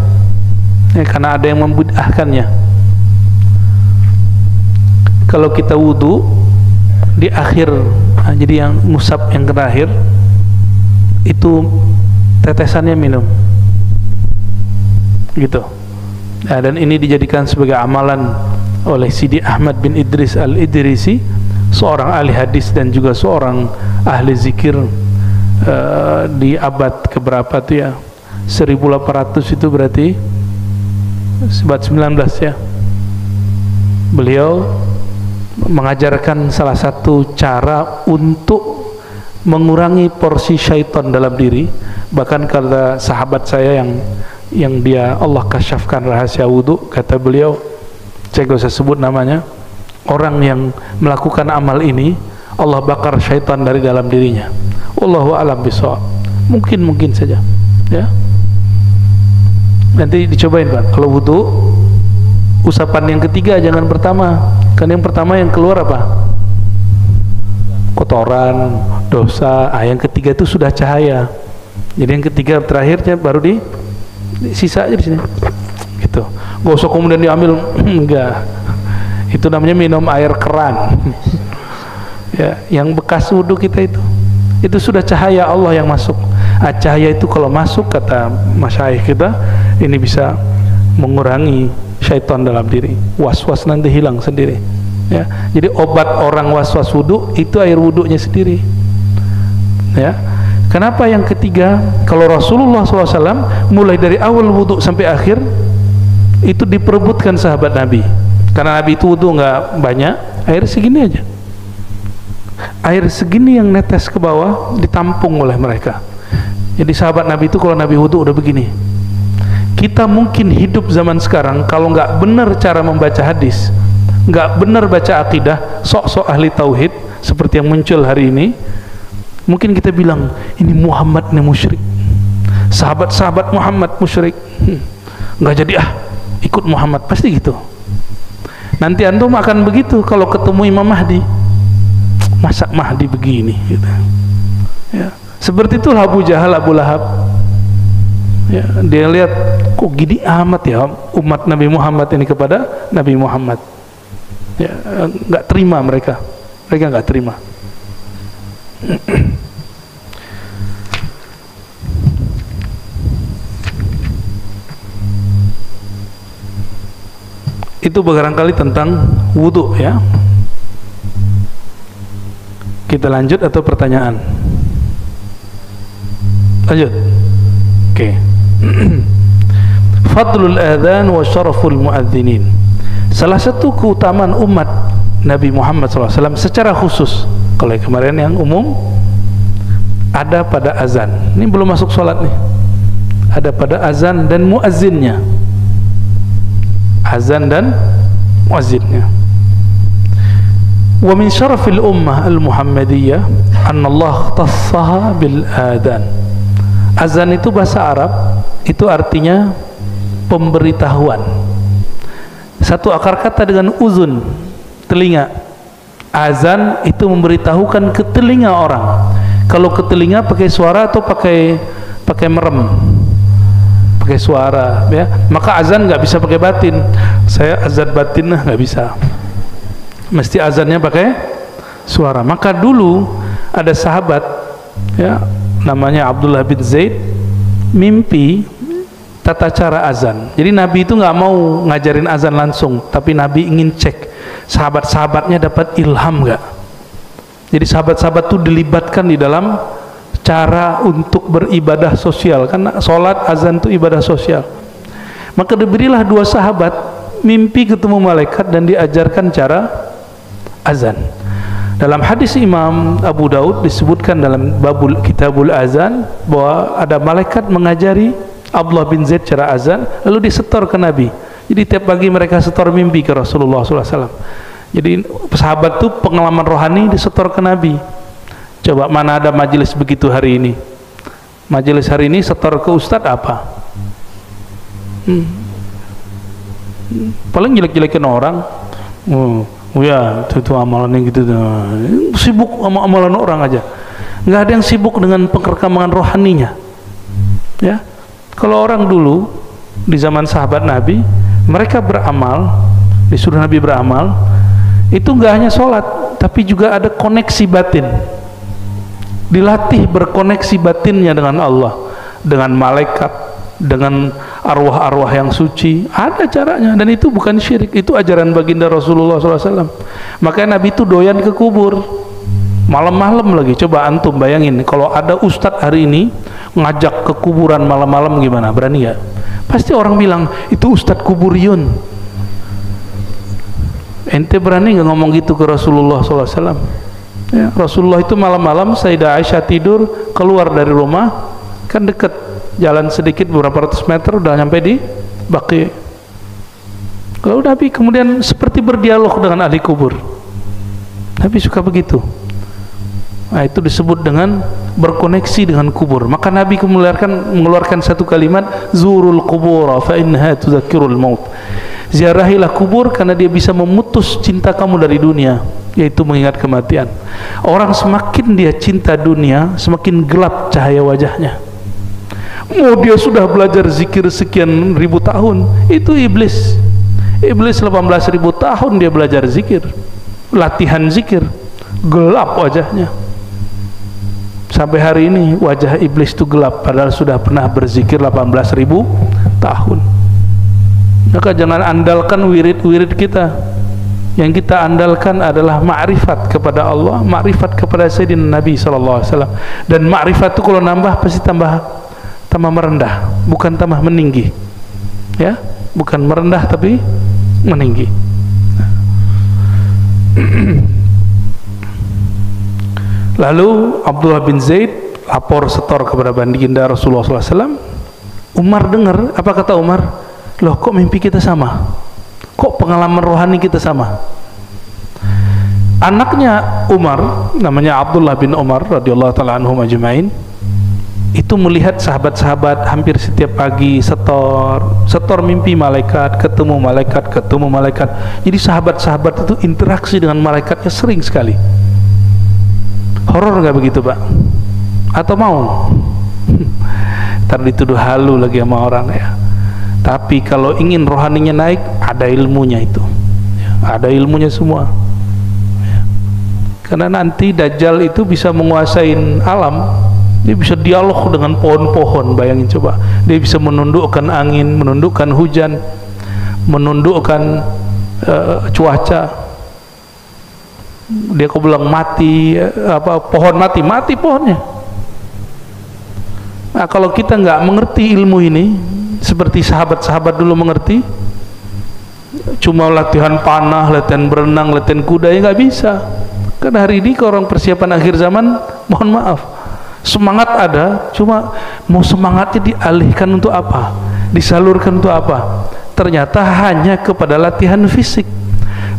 ya, karena ada yang membid'ahkannya. Kalau kita wudu di akhir, jadi yang ngusap yang terakhir itu tetesannya minum, gitu. Nah, dan ini dijadikan sebagai amalan oleh Sidi Ahmad bin Idris al-Idrisi, seorang ahli hadis dan juga seorang ahli zikir di abad keberapa tuh ya, 1800 itu berarti abad 19 ya. Beliau mengajarkan salah satu cara untuk mengurangi porsi syaitan dalam diri. Bahkan kata sahabat saya yang dia Allah kasyafkan rahasia wudu, kata beliau, saya gak usah sebut namanya, orang yang melakukan amal ini Allah bakar syaitan dari dalam dirinya. Wallahu a'lam bishawab. Mungkin saja ya. Nanti dicobain Pak. Kalau wudu, usapan yang ketiga jangan pertama. Kan yang pertama yang keluar apa? Kotoran, dosa. Yang ketiga itu sudah cahaya. Jadi yang ketiga terakhirnya baru di sisa aja di sini. Gitu. Gak usah kemudian diambil. Enggak. Itu namanya minum air keran. Ya, yang bekas wudu kita itu sudah cahaya Allah yang masuk. Cahaya itu kalau masuk, kata masyayikh kita, ini bisa mengurangi syaitan dalam diri. Was-was nanti hilang sendiri. Ya, jadi obat orang was-was wudu itu air wudunya sendiri. Ya, kenapa yang ketiga? Kalau Rasulullah SAW mulai dari awal wudu sampai akhir itu diperebutkan sahabat Nabi. Karena Nabi itu wudu nggak banyak, air segini aja. Air segini yang netes ke bawah ditampung oleh mereka. Jadi sahabat Nabi itu kalau Nabi wudu udah begini. Kita mungkin hidup zaman sekarang kalau nggak benar cara membaca hadis, nggak benar baca akidah, sok-sok ahli tauhid seperti yang muncul hari ini, mungkin kita bilang ini Muhammad nih musyrik, sahabat-sahabat Muhammad musyrik, nggak jadi ikut Muhammad, pasti gitu. Nanti antum akan begitu kalau ketemu Imam Mahdi. Masa Mahdi begini gitu. Ya, seperti itulah Abu Jahal, Abu Lahab. Ya, dia lihat kok gini amat ya umat Nabi Muhammad ini kepada Nabi Muhammad. Ya, nggak terima mereka nggak terima. Itu barangkali tentang wudu ya. Kita lanjut atau pertanyaan? Lanjut. Oke. Fadlul adzan wa syaraful muadzinin. Salah satu keutamaan umat Nabi Muhammad SAW secara khusus, kalau kemarin yang umum ada pada azan. Ini belum masuk sholat nih. Ada pada azan dan muazzinnya. Azan dan muazzinnya. Wa min syarafil ummah al-Muhammadiyah anna Allah tassaha bil adhan. Azan itu bahasa Arab, itu artinya pemberitahuan. Satu akar kata dengan uzun, telinga. azan itu memberitahukan ke telinga orang. Kalau ke telinga pakai suara atau pakai merem, pakai suara, ya. Maka azan nggak bisa pakai batin. Saya azan batin nggak bisa, mesti azannya pakai suara. Maka dulu ada sahabat, ya, namanya Abdullah bin Zaid, mimpi tata cara azan. Jadi Nabi itu nggak mau ngajarin azan langsung, tapi Nabi ingin cek sahabat-sahabatnya dapat ilham nggak. Jadi sahabat-sahabat itu dilibatkan di dalam cara untuk beribadah sosial, karena sholat azan itu ibadah sosial. Maka diberilah dua sahabat mimpi ketemu malaikat dan diajarkan cara azan. Dalam hadis Imam Abu Daud disebutkan dalam babul kitabul azan bahwa ada malaikat mengajari Abdullah bin Zaid cara azan, lalu disetor ke Nabi. Jadi tiap pagi mereka setor mimpi ke Rasulullah SAW. Jadi sahabat itu pengalaman rohani disetor ke Nabi. Coba mana ada majelis begitu hari ini? Majelis hari ini setor ke ustadz apa? Paling jelek-jelekin orang. Oh ya, itu amalannya gitu. Sibuk sama amalan orang aja. Nggak ada yang sibuk dengan perkembangan rohaninya. Ya, kalau orang dulu di zaman sahabat Nabi, mereka beramal, disuruh Nabi beramal, itu nggak hanya sholat, tapi juga ada koneksi batin. Dilatih berkoneksi batinnya dengan Allah, dengan malaikat, dengan arwah-arwah yang suci. Ada caranya, dan itu bukan syirik, itu ajaran baginda Rasulullah SAW. Makanya Nabi itu doyan ke kubur malam-malam lagi. Coba antum bayangin kalau ada ustadz hari ini ngajak ke kuburan malam-malam, gimana? Berani gak? Pasti orang bilang itu ustadz kuburiyun. Ente berani gak ngomong gitu ke Rasulullah SAW? Ya, Rasulullah itu malam-malam Sayyidah Aisyah tidur, keluar dari rumah, kan deket, jalan sedikit beberapa ratus meter udah nyampe di Baqi. Kalau Nabi kemudian seperti berdialog dengan ahli kubur. Nabi suka begitu. Nah, itu disebut dengan berkoneksi dengan kubur. Maka Nabi mengeluarkan satu kalimat, zurul qubur fa innaha tudzakkirul maut. Ziarahilah kubur karena dia bisa memutus cinta kamu dari dunia, yaitu mengingat kematian. Orang semakin dia cinta dunia, semakin gelap cahaya wajahnya. Mau dia sudah belajar zikir sekian ribu tahun, itu iblis. Iblis 18.000 tahun dia belajar zikir, latihan zikir, gelap wajahnya. Sampai hari ini wajah iblis itu gelap, padahal sudah pernah berzikir 18.000 tahun. Maka jangan andalkan wirid-wirid kita. Yang kita andalkan adalah ma'rifat kepada Allah, ma'rifat kepada Sayyidina Nabi SAW. Dan ma'rifat itu kalau nambah pasti tambah merendah, bukan tambah meninggi. Ya, bukan merendah tapi meninggi. Lalu Abdullah bin Zaid lapor setor kepada baginda Rasulullah SAW. Umar dengar, apa kata Umar? Loh, kok mimpi kita sama? Kok pengalaman rohani kita sama? Anaknya Umar, namanya Abdullah bin Umar radhiyallahu ta'ala anhum ajma'in, itu melihat sahabat-sahabat hampir setiap pagi setor mimpi malaikat, ketemu malaikat. Jadi sahabat-sahabat itu interaksi dengan malaikatnya sering sekali. Horor nggak begitu, Pak? Atau mau? Ntar dituduh halu lagi sama orang, ya. Tapi kalau ingin rohaninya naik, ada ilmunya itu, ya, ada ilmunya semua, ya. Karena nanti Dajjal itu bisa menguasai alam. Dia bisa dialog dengan pohon-pohon, bayangin coba. Dia bisa menundukkan angin, menundukkan hujan, menundukkan cuaca. Dia kok bilang mati, pohon mati pohonnya. Nah, kalau kita nggak mengerti ilmu ini, seperti sahabat-sahabat dulu mengerti, cuma latihan panah, latihan berenang, latihan kuda, ya nggak bisa. Karena hari ini kalau orang persiapan akhir zaman, mohon maaf, semangat ada, cuma mau semangatnya dialihkan untuk apa? Disalurkan untuk apa? Ternyata hanya kepada latihan fisik.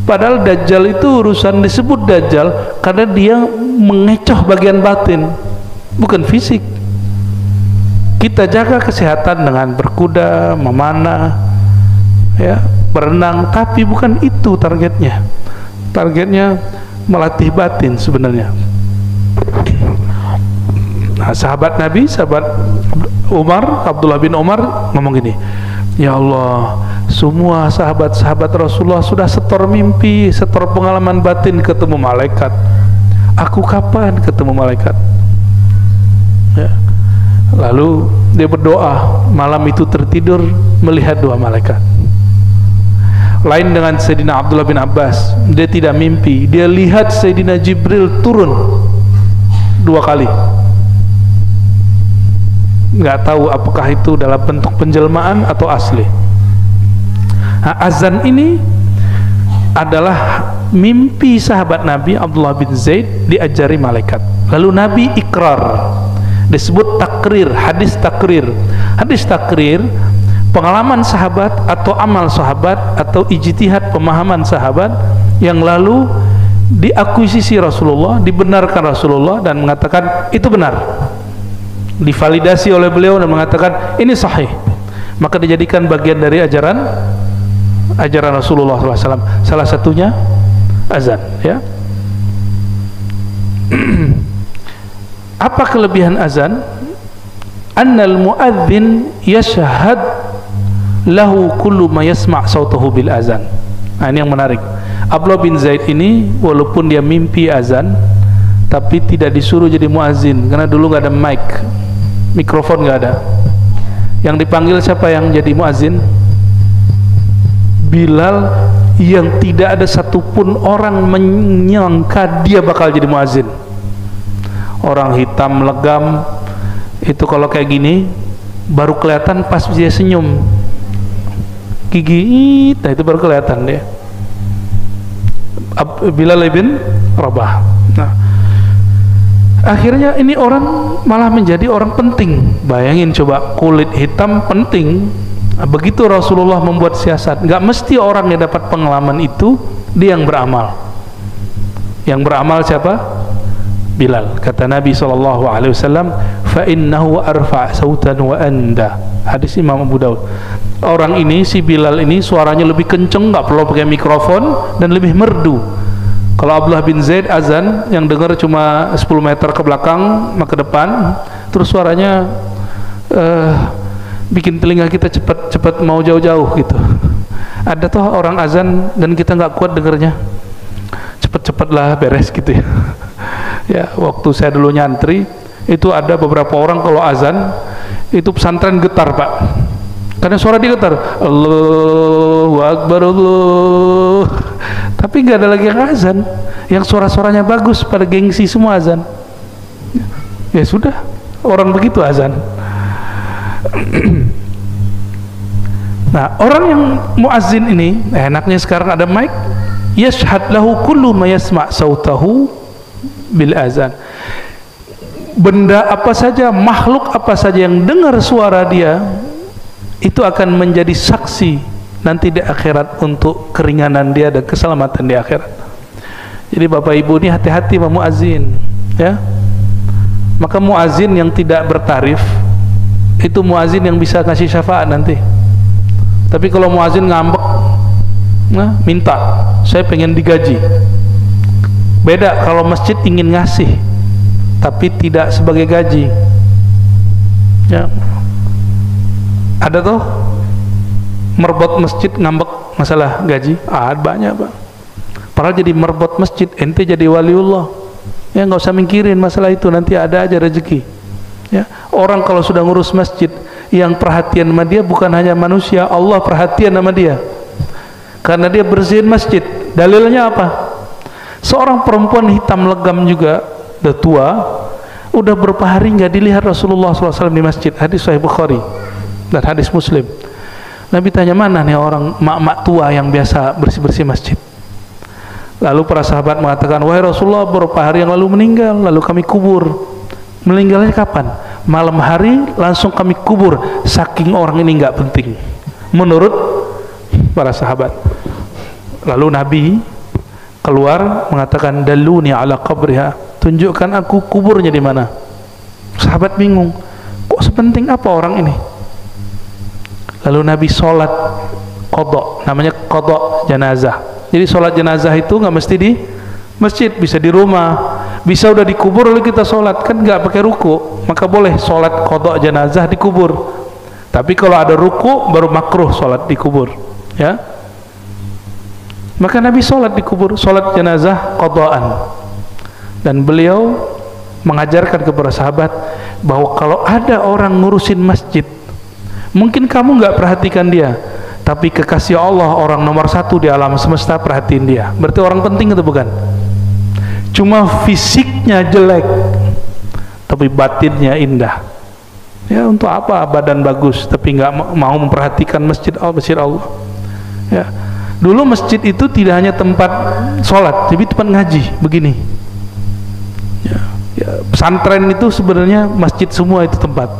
Padahal Dajjal itu urusan disebut Dajjal karena dia mengecoh bagian batin, bukan fisik. Kita jaga kesehatan dengan berkuda, memanah, ya, berenang, tapi bukan itu targetnya. Targetnya melatih batin sebenarnya. Nah, sahabat Nabi, sahabat Umar, Abdullah bin Umar ngomong gini, ya Allah, semua sahabat-sahabat Rasulullah sudah setor mimpi, setor pengalaman batin ketemu malaikat. Aku kapan ketemu malaikat? Ya. Lalu dia berdoa, malam itu tertidur melihat 2 malaikat. Lain dengan Sayyidina Abdullah bin Abbas, dia tidak mimpi, dia lihat Sayyidina Jibril turun 2 kali. Nggak tahu apakah itu dalam bentuk penjelmaan atau asli. Nah, azan ini adalah mimpi sahabat Nabi Abdullah bin Zaid diajari malaikat. Lalu Nabi ikrar, disebut takrir, hadis takrir. Hadis takrir pengalaman sahabat atau amal sahabat atau ijtihad pemahaman sahabat yang lalu diakuisisi Rasulullah, dibenarkan Rasulullah dan mengatakan itu benar, divalidasi oleh beliau dan mengatakan ini sahih, maka dijadikan bagian dari ajaran Rasulullah SAW. Salah satunya azan, ya. Apa kelebihan azan? Annal muadzin yashhad lahu kullu ma yasma' sautahu bil azan. Nah, ini yang menarik. Abdullah bin Zaid ini walaupun dia mimpi azan, tapi tidak disuruh jadi muadzin karena dulu nggak ada mikrofon nggak ada. Yang dipanggil siapa yang jadi muadzin? Bilal, yang tidak ada satupun orang menyangka dia bakal jadi muadzin. Orang hitam legam itu kalau kayak gini baru kelihatan pas dia senyum, gigi nah itu baru kelihatan dia. Bilal bin Rabah. Nah, akhirnya ini orang malah menjadi orang penting. Bayangin coba, kulit hitam penting. Begitu Rasulullah membuat siasat, nggak mesti orang yang dapat pengalaman itu dia yang beramal. Yang beramal siapa? Bilal. Kata Nabi SAW, fa innahu arfa' sautan wa anda. Hadis Imam Abu Daud. Orang ini, si Bilal ini suaranya lebih kenceng, nggak perlu pakai mikrofon dan lebih merdu. Kalau Abdullah bin Zaid azan yang dengar cuma 10 meter ke belakang, ke depan, terus suaranya bikin telinga kita cepat mau jauh-jauh gitu. Ada tuh orang azan dan kita nggak kuat dengernya, cepet-cepetlah beres gitu ya. Ya, waktu saya dulu nyantri itu ada beberapa orang kalau azan itu pesantren getar Pak, karena suara dia getar, Allahu Akbar Allah, tapi nggak ada lagi yang azan, yang suara-suaranya bagus, pada gengsi semua azan. Ya sudah, orang begitu azan. Nah, orang yang muazzin ini enaknya sekarang ada mic, yashhad lahu kullu ma yasma' sautahu bil azan. Benda apa saja, makhluk apa saja yang dengar suara dia itu akan menjadi saksi nanti di akhirat untuk keringanan dia dan keselamatan di akhirat. Jadi Bapak Ibu ini hati-hati sama muazzin, ya. Maka muazzin yang tidak bertarif itu muazzin yang bisa kasih syafaat nanti. Tapi kalau muazzin ngambek, nah, minta, saya pengen digaji. Beda kalau masjid ingin ngasih tapi tidak sebagai gaji, ya. Ada tuh merbot masjid ngambek masalah gaji, banyak Pak. Padahal jadi merbot masjid, ente jadi waliullah, ya, nggak usah mikirin masalah itu, nanti ada aja rezeki, ya. Orang kalau sudah ngurus masjid, yang perhatian sama dia bukan hanya manusia, Allah perhatian sama dia karena dia bersihin masjid. Dalilnya apa? Seorang perempuan hitam legam juga, udah tua, udah berapa hari nggak dilihat Rasulullah SAW di masjid. Hadis Sahih Bukhari dan hadis Muslim. Nabi tanya, mana nih orang mak-mak tua yang biasa bersih-bersih masjid? Lalu para sahabat mengatakan, wahai Rasulullah, beberapa hari yang lalu meninggal, lalu kami kubur. Meninggalnya kapan? Malam hari langsung kami kubur, saking orang ini nggak penting menurut para sahabat. Lalu Nabi keluar mengatakan, daluni ala qabriha, tunjukkan aku kuburnya di mana. Sahabat bingung, kok sepenting apa orang ini? Lalu Nabi sholat qadha, namanya qadha jenazah. Jadi sholat jenazah itu nggak mesti di Masjid bisa di rumah, bisa udah dikubur lalu kita sholat, kan nggak pakai ruku, maka boleh sholat qada jenazah dikubur. Tapi kalau ada ruku baru makruh sholat dikubur, ya. Maka Nabi sholat dikubur, sholat jenazah qadaan, dan beliau mengajarkan kepada sahabat bahwa kalau ada orang ngurusin masjid, mungkin kamu nggak perhatikan dia, tapi kekasih Allah, orang nomor satu di alam semesta, perhatiin dia. Berarti orang penting atau bukan? Cuma fisiknya jelek tapi batinnya indah. Ya, untuk apa badan bagus tapi nggak mau memperhatikan masjid Allah? Ya, dulu masjid itu tidak hanya tempat sholat, tapi tempat ngaji begini. Ya, pesantren itu sebenarnya masjid semua itu tempat.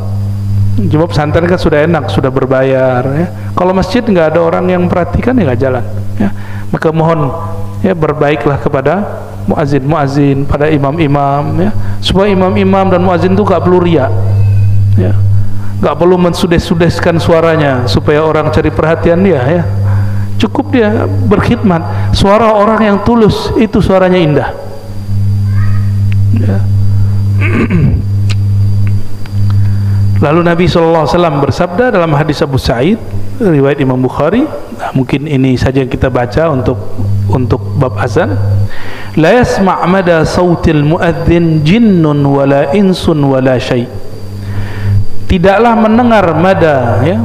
Cuma pesantren kan sudah enak, sudah berbayar, ya. Kalau masjid nggak ada orang yang memperhatikan, ya nggak jalan, ya. Maka mohon, ya, berbaiklah kepada muazin, pada imam-imam, ya, supaya imam-imam dan muazin itu nggak perlu riya, ya, nggak perlu mensudes-sudeskan suaranya supaya orang cari perhatian dia, ya. Cukup dia berkhidmat. Suara orang yang tulus itu suaranya indah, ya. Lalu Nabi SAW bersabda dalam hadis Abu Sa'id, riwayat Imam Bukhari, mungkin ini saja yang kita baca untuk bab azan. La yasma' mada sautil muadzin jinnun wala insun wala syai'. Tidaklah mendengar mada, ya,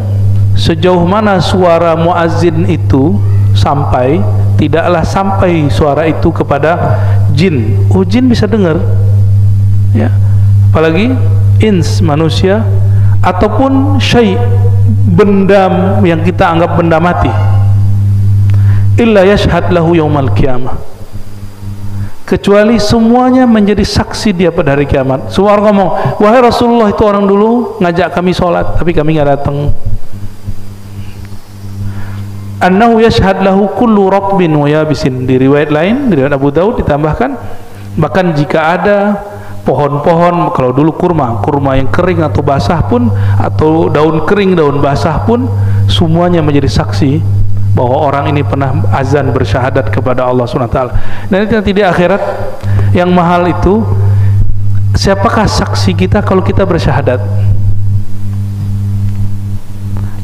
sejauh mana suara muazzin itu sampai, tidaklah sampai suara itu kepada jin. Oh, jin bisa dengar, ya, apalagi ins, manusia, ataupun syai', benda yang kita anggap benda mati. Illa yashhad lahu yaumal qiyamah, kecuali semuanya menjadi saksi dia pada hari kiamat. Semua orang ngomong, wahai Rasulullah, itu orang dulu ngajak kami sholat tapi kami nggak datang. Annahu yashhad lahu kullu ratbin wa yabisin. Di riwayat lain, di riwayat Abu Daud ditambahkan, bahkan jika ada pohon-pohon, kalau dulu kurma yang kering atau basah pun, atau daun kering, daun basah pun, semuanya menjadi saksi bahwa orang ini pernah azan bersyahadat kepada Allah SWT. Dan itu nanti di akhirat yang mahal itu, siapakah saksi kita kalau kita bersyahadat?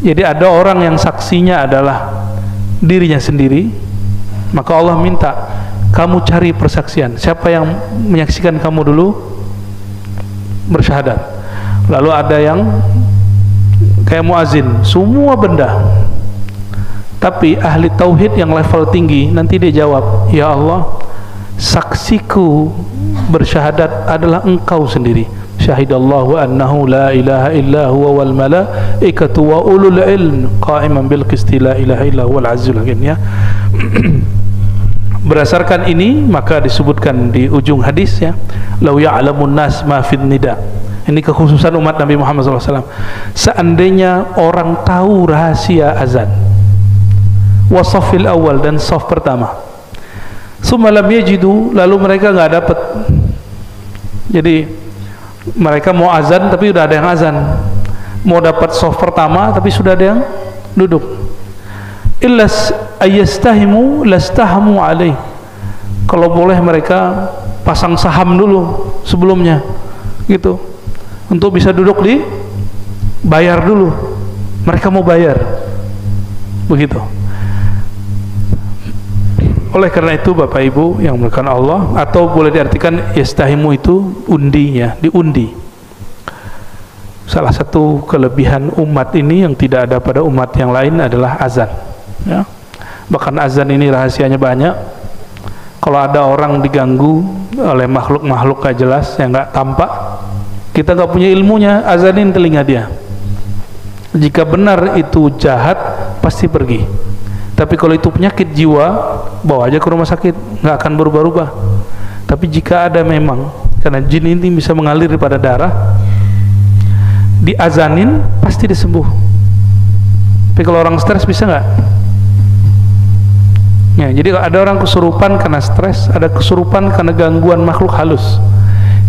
Jadi ada orang yang saksinya adalah dirinya sendiri, maka Allah minta kamu cari persaksian, siapa yang menyaksikan kamu dulu bersyahadat. Lalu ada yang kayak muazin, semua benda, tapi ahli tauhid yang level tinggi, nanti dia jawab, ya Allah, saksiku bersyahadat adalah engkau sendiri. Syahidallahu annahu la ilaha illa huwa wal malaikatu wa ulul ilm qa'iman bil qisti la ilaha illa huwal azizul hakim, ya. Berdasarkan ini maka disebutkan di ujung hadis, ya, lau ya'lamun nas ma fid nida. Ini kekhususan umat Nabi Muhammad SAW. Seandainya orang tahu rahasia azan, wasafil awal, dan saf pertama, summa lam yajidu, lalu mereka nggak dapat. Jadi mereka mau azan tapi udah ada yang azan, mau dapat saf pertama tapi sudah ada yang duduk. Illas ayastahimu lastahamu alaih. Kalau boleh mereka pasang saham dulu sebelumnya, gitu, untuk bisa duduk di bayar dulu. Mereka mau bayar, begitu. Oleh karena itu Bapak Ibu yang dimuliakan Allah, atau boleh diartikan yastahimu itu undinya, diundi. Salah satu kelebihan umat ini yang tidak ada pada umat yang lain adalah azan, ya. Bahkan azan ini rahasianya banyak. Kalau ada orang diganggu oleh makhluk-makhluk gak jelas yang gak tampak, kita gak punya ilmunya, azanin telinga dia. Jika benar itu jahat, pasti pergi. Tapi kalau itu penyakit jiwa, bawa aja ke rumah sakit, gak akan berubah-ubah. Tapi jika ada memang, karena jin ini bisa mengalir pada darah, diazanin pasti disembuh. Tapi kalau orang stres bisa nggak? Ya, jadi ada orang kesurupan karena stres, ada kesurupan karena gangguan makhluk halus.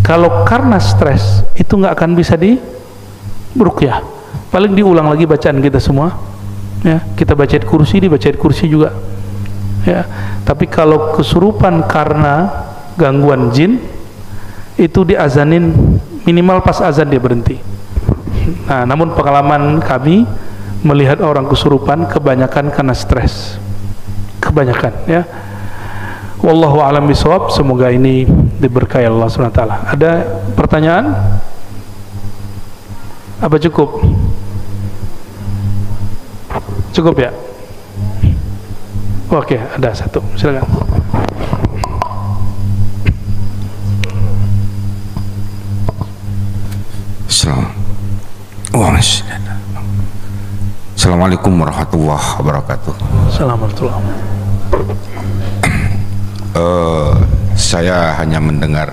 Kalau karena stres itu nggak akan bisa diruqyah, paling diulang lagi bacaan kita semua, ya, kita bacain kursi, dibacain kursi juga, ya. Tapi kalau kesurupan karena gangguan jin, itu diazanin minimal pas azan dia berhenti. Nah, namun pengalaman kami melihat orang kesurupan kebanyakan karena stres, kebanyakan ya. Wallahu a'lam bishawab. Semoga ini diberkahi Allah SWT. Ada pertanyaan? Apa cukup? Cukup ya? Oke, ada satu. Silakan. Assalamualaikum warahmatullahi wabarakatuh. Assalamualaikum. Saya hanya mendengar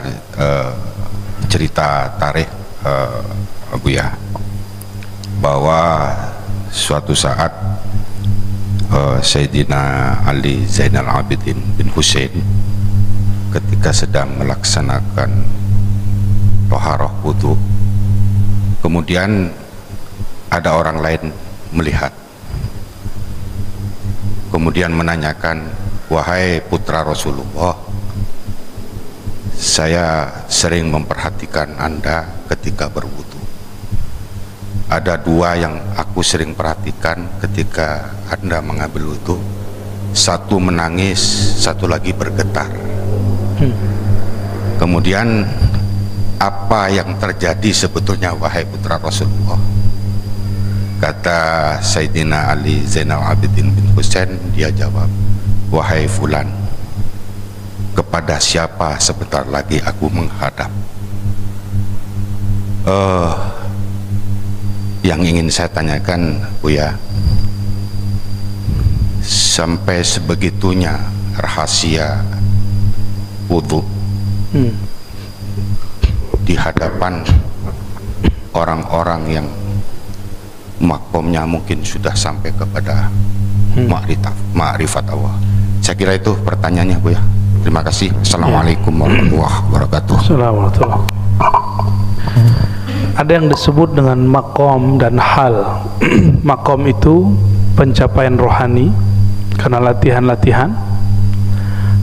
cerita tarikh Buya, bahwa suatu saat Sayyidina Ali Zainal Abidin bin Husain ketika sedang melaksanakan toharoh wudu, kemudian ada orang lain melihat, kemudian menanyakan, wahai putra Rasulullah, saya sering memperhatikan Anda ketika berwudu. Ada dua yang aku sering perhatikan ketika Anda mengambil wudu, satu menangis, satu lagi bergetar. Kemudian apa yang terjadi sebetulnya wahai putra Rasulullah? Kata Sayyidina Ali Zainal Abidin bin Husain, dia jawab, wahai fulan, kepada siapa sebentar lagi aku menghadap? Yang ingin saya tanyakan, Buya, sampai sebegitunya rahasia wudu di hadapan orang-orang yang makomnya mungkin sudah sampai kepada ma'rifat Allah. Saya kira itu pertanyaannya, Bu ya. Terima kasih. Assalamualaikum warahmatullahi wabarakatuh. Assalamualaikum. Ada yang disebut dengan makom dan hal. Makom itu pencapaian rohani karena latihan-latihan.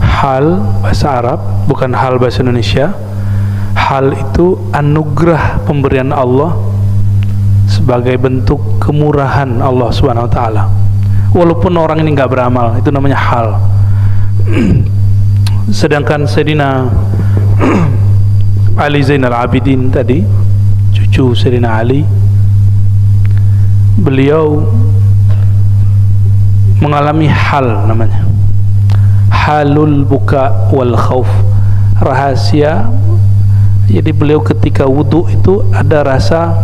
Hal bahasa Arab, bukan hal bahasa Indonesia. Hal itu anugerah pemberian Allah sebagai bentuk kemurahan Allah Subhanahu wa taala. Walaupun orang ini nggak beramal, itu namanya hal. Sedangkan Sayyidina Ali Zainal Abidin tadi, cucu Sayyidina Ali, beliau mengalami hal namanya, halul buka wal khauf, rahasia. Jadi beliau ketika wudu itu ada rasa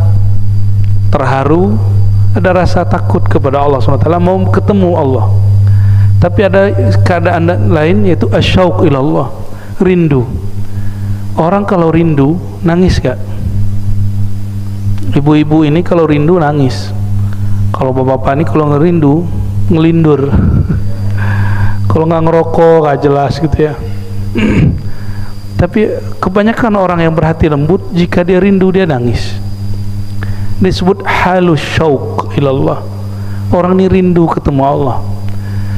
terharu, ada rasa takut kepada Allah SWT, mau ketemu Allah. Tapi ada keadaan lain, yaitu asyauq ilallah, rindu. Orang kalau rindu nangis gak? Ibu-ibu ini kalau rindu nangis. Kalau bapak-bapak ini kalau ngerindu ngelindur. Kalau nggak ngerokok gak jelas gitu ya. Tapi kebanyakan orang yang berhati lembut, jika dia rindu dia nangis. Disebut halus syauq ilallah. Orang ini rindu ketemu Allah.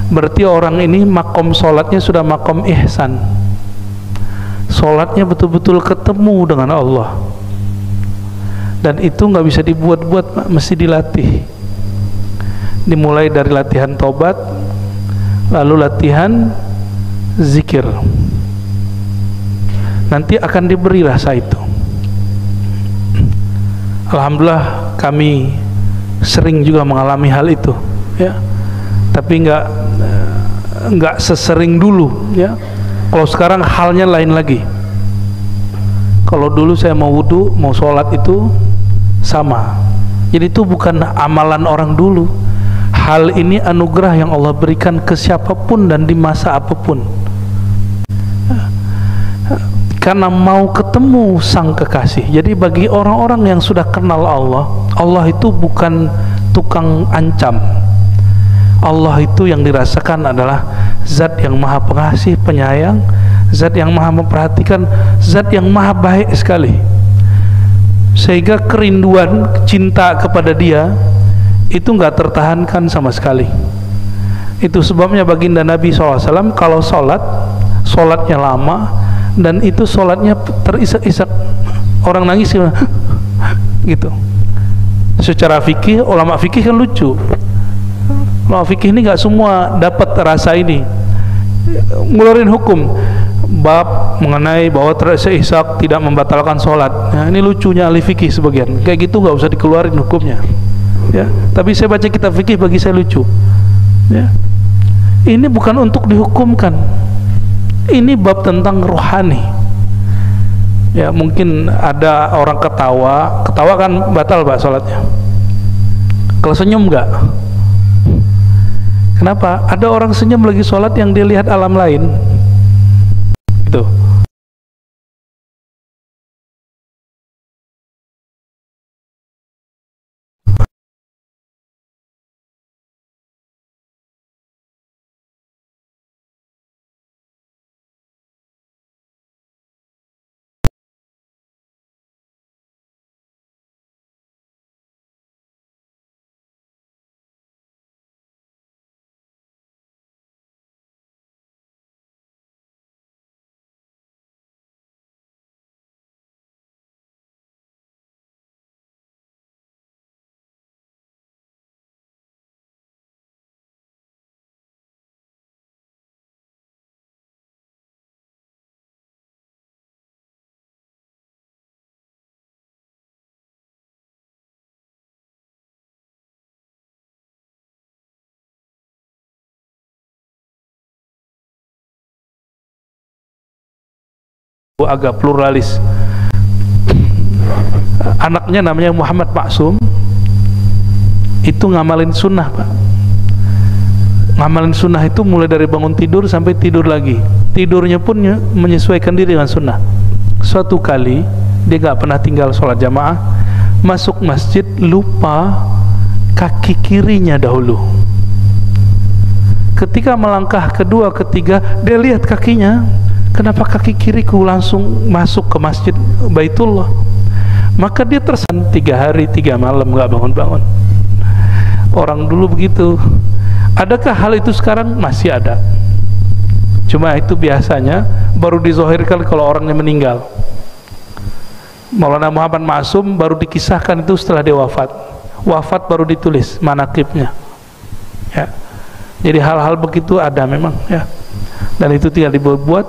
Berarti orang ini makom sholatnya sudah makom ihsan. Sholatnya betul-betul ketemu dengan Allah. Dan itu nggak bisa dibuat-buat, mesti dilatih. Dimulai dari latihan tobat, lalu latihan zikir. Nanti akan diberi rasa itu. Alhamdulillah kami sering juga mengalami hal itu, ya. Tapi nggak sesering dulu, ya. Kalau sekarang halnya lain lagi. Kalau dulu saya mau wudu, mau sholat itu sama. Jadi itu bukan amalan orang dulu. Hal ini anugerah yang Allah berikan ke siapapun dan di masa apapun. Karena mau ketemu sang kekasih. Jadi bagi orang-orang yang sudah kenal Allah, Allah itu bukan tukang ancam. Allah itu yang dirasakan adalah zat yang maha pengasih, penyayang, zat yang maha memperhatikan, zat yang maha baik sekali. Sehingga kerinduan, cinta kepada dia itu nggak tertahankan sama sekali. Itu sebabnya baginda Nabi SAW kalau sholatnya lama, dan itu sholatnya terisak-isak, orang nangis gitu. Secara fikih, ulama fikih kan lucu. Ulama fikih ini nggak semua dapat rasa ini, ngeluarin hukum bab mengenai bahwa terisak-isak tidak membatalkan sholat. Nah, ini lucunya ahli fikih sebagian, kayak gitu nggak usah dikeluarin hukumnya, ya. Tapi saya baca kitab fikih, bagi saya lucu, ya. Ini bukan untuk dihukumkan, ini bab tentang rohani. Ya, mungkin ada orang ketawa kan batal Pak sholatnya. Kalau senyum enggak? Kenapa? Ada orang senyum lagi sholat yang dia lihat alam lain. Gitu. Agak pluralis. Anaknya namanya Muhammad Maksum, itu ngamalin sunnah Pak. Ngamalin sunnah itu mulai dari bangun tidur sampai tidur lagi. Tidurnya pun menyesuaikan diri dengan sunnah. Suatu kali dia gak pernah tinggal sholat jamaah, masuk masjid lupa kaki kirinya dahulu. Ketika melangkah kedua ketiga, dia lihat kakinya, kenapa kaki kiriku langsung masuk ke masjid Baitullah? Maka dia tersan 3 hari 3 malam gak bangun-bangun. Orang dulu begitu. Adakah hal itu sekarang? Masih ada. Cuma itu biasanya baru dizohirkan kalau orangnya meninggal. Maulana Muhammad Maksum baru dikisahkan itu setelah dia wafat. Wafat baru ditulis manaqibnya, ya. Jadi hal-hal begitu ada memang, ya. Dan itu tinggal dibuat.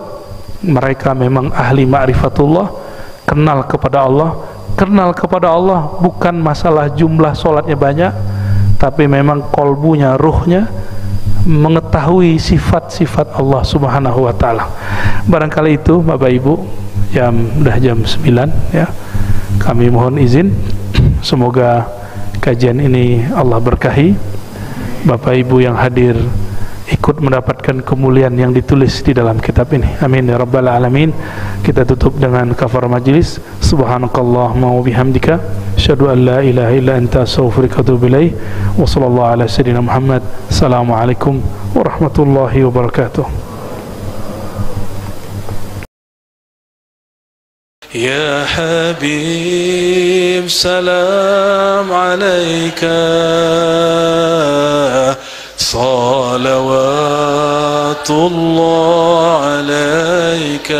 Mereka memang ahli ma'rifatullah, kenal kepada Allah. Kenal kepada Allah bukan masalah jumlah sholatnya banyak, tapi memang kolbunya, ruhnya mengetahui sifat-sifat Allah subhanahu wa ta'ala. Barangkali itu Bapak Ibu, udah jam 9, ya. Kami mohon izin, semoga kajian ini Allah berkahi. Bapak Ibu yang hadir ikut mendapatkan kemuliaan yang ditulis di dalam kitab ini. Amin ya rabbal alamin. Kita tutup dengan kafar majlis. Subhanakallahumma wa bihamdika asyhadu an la ilaha illa anta astaghfiruka wa atubu ilaik. Wa sallallahu ala sayyidina Muhammad. Assalamualaikum warahmatullahi wabarakatuh. يا حبيب سلام عليك صلوات الله عليك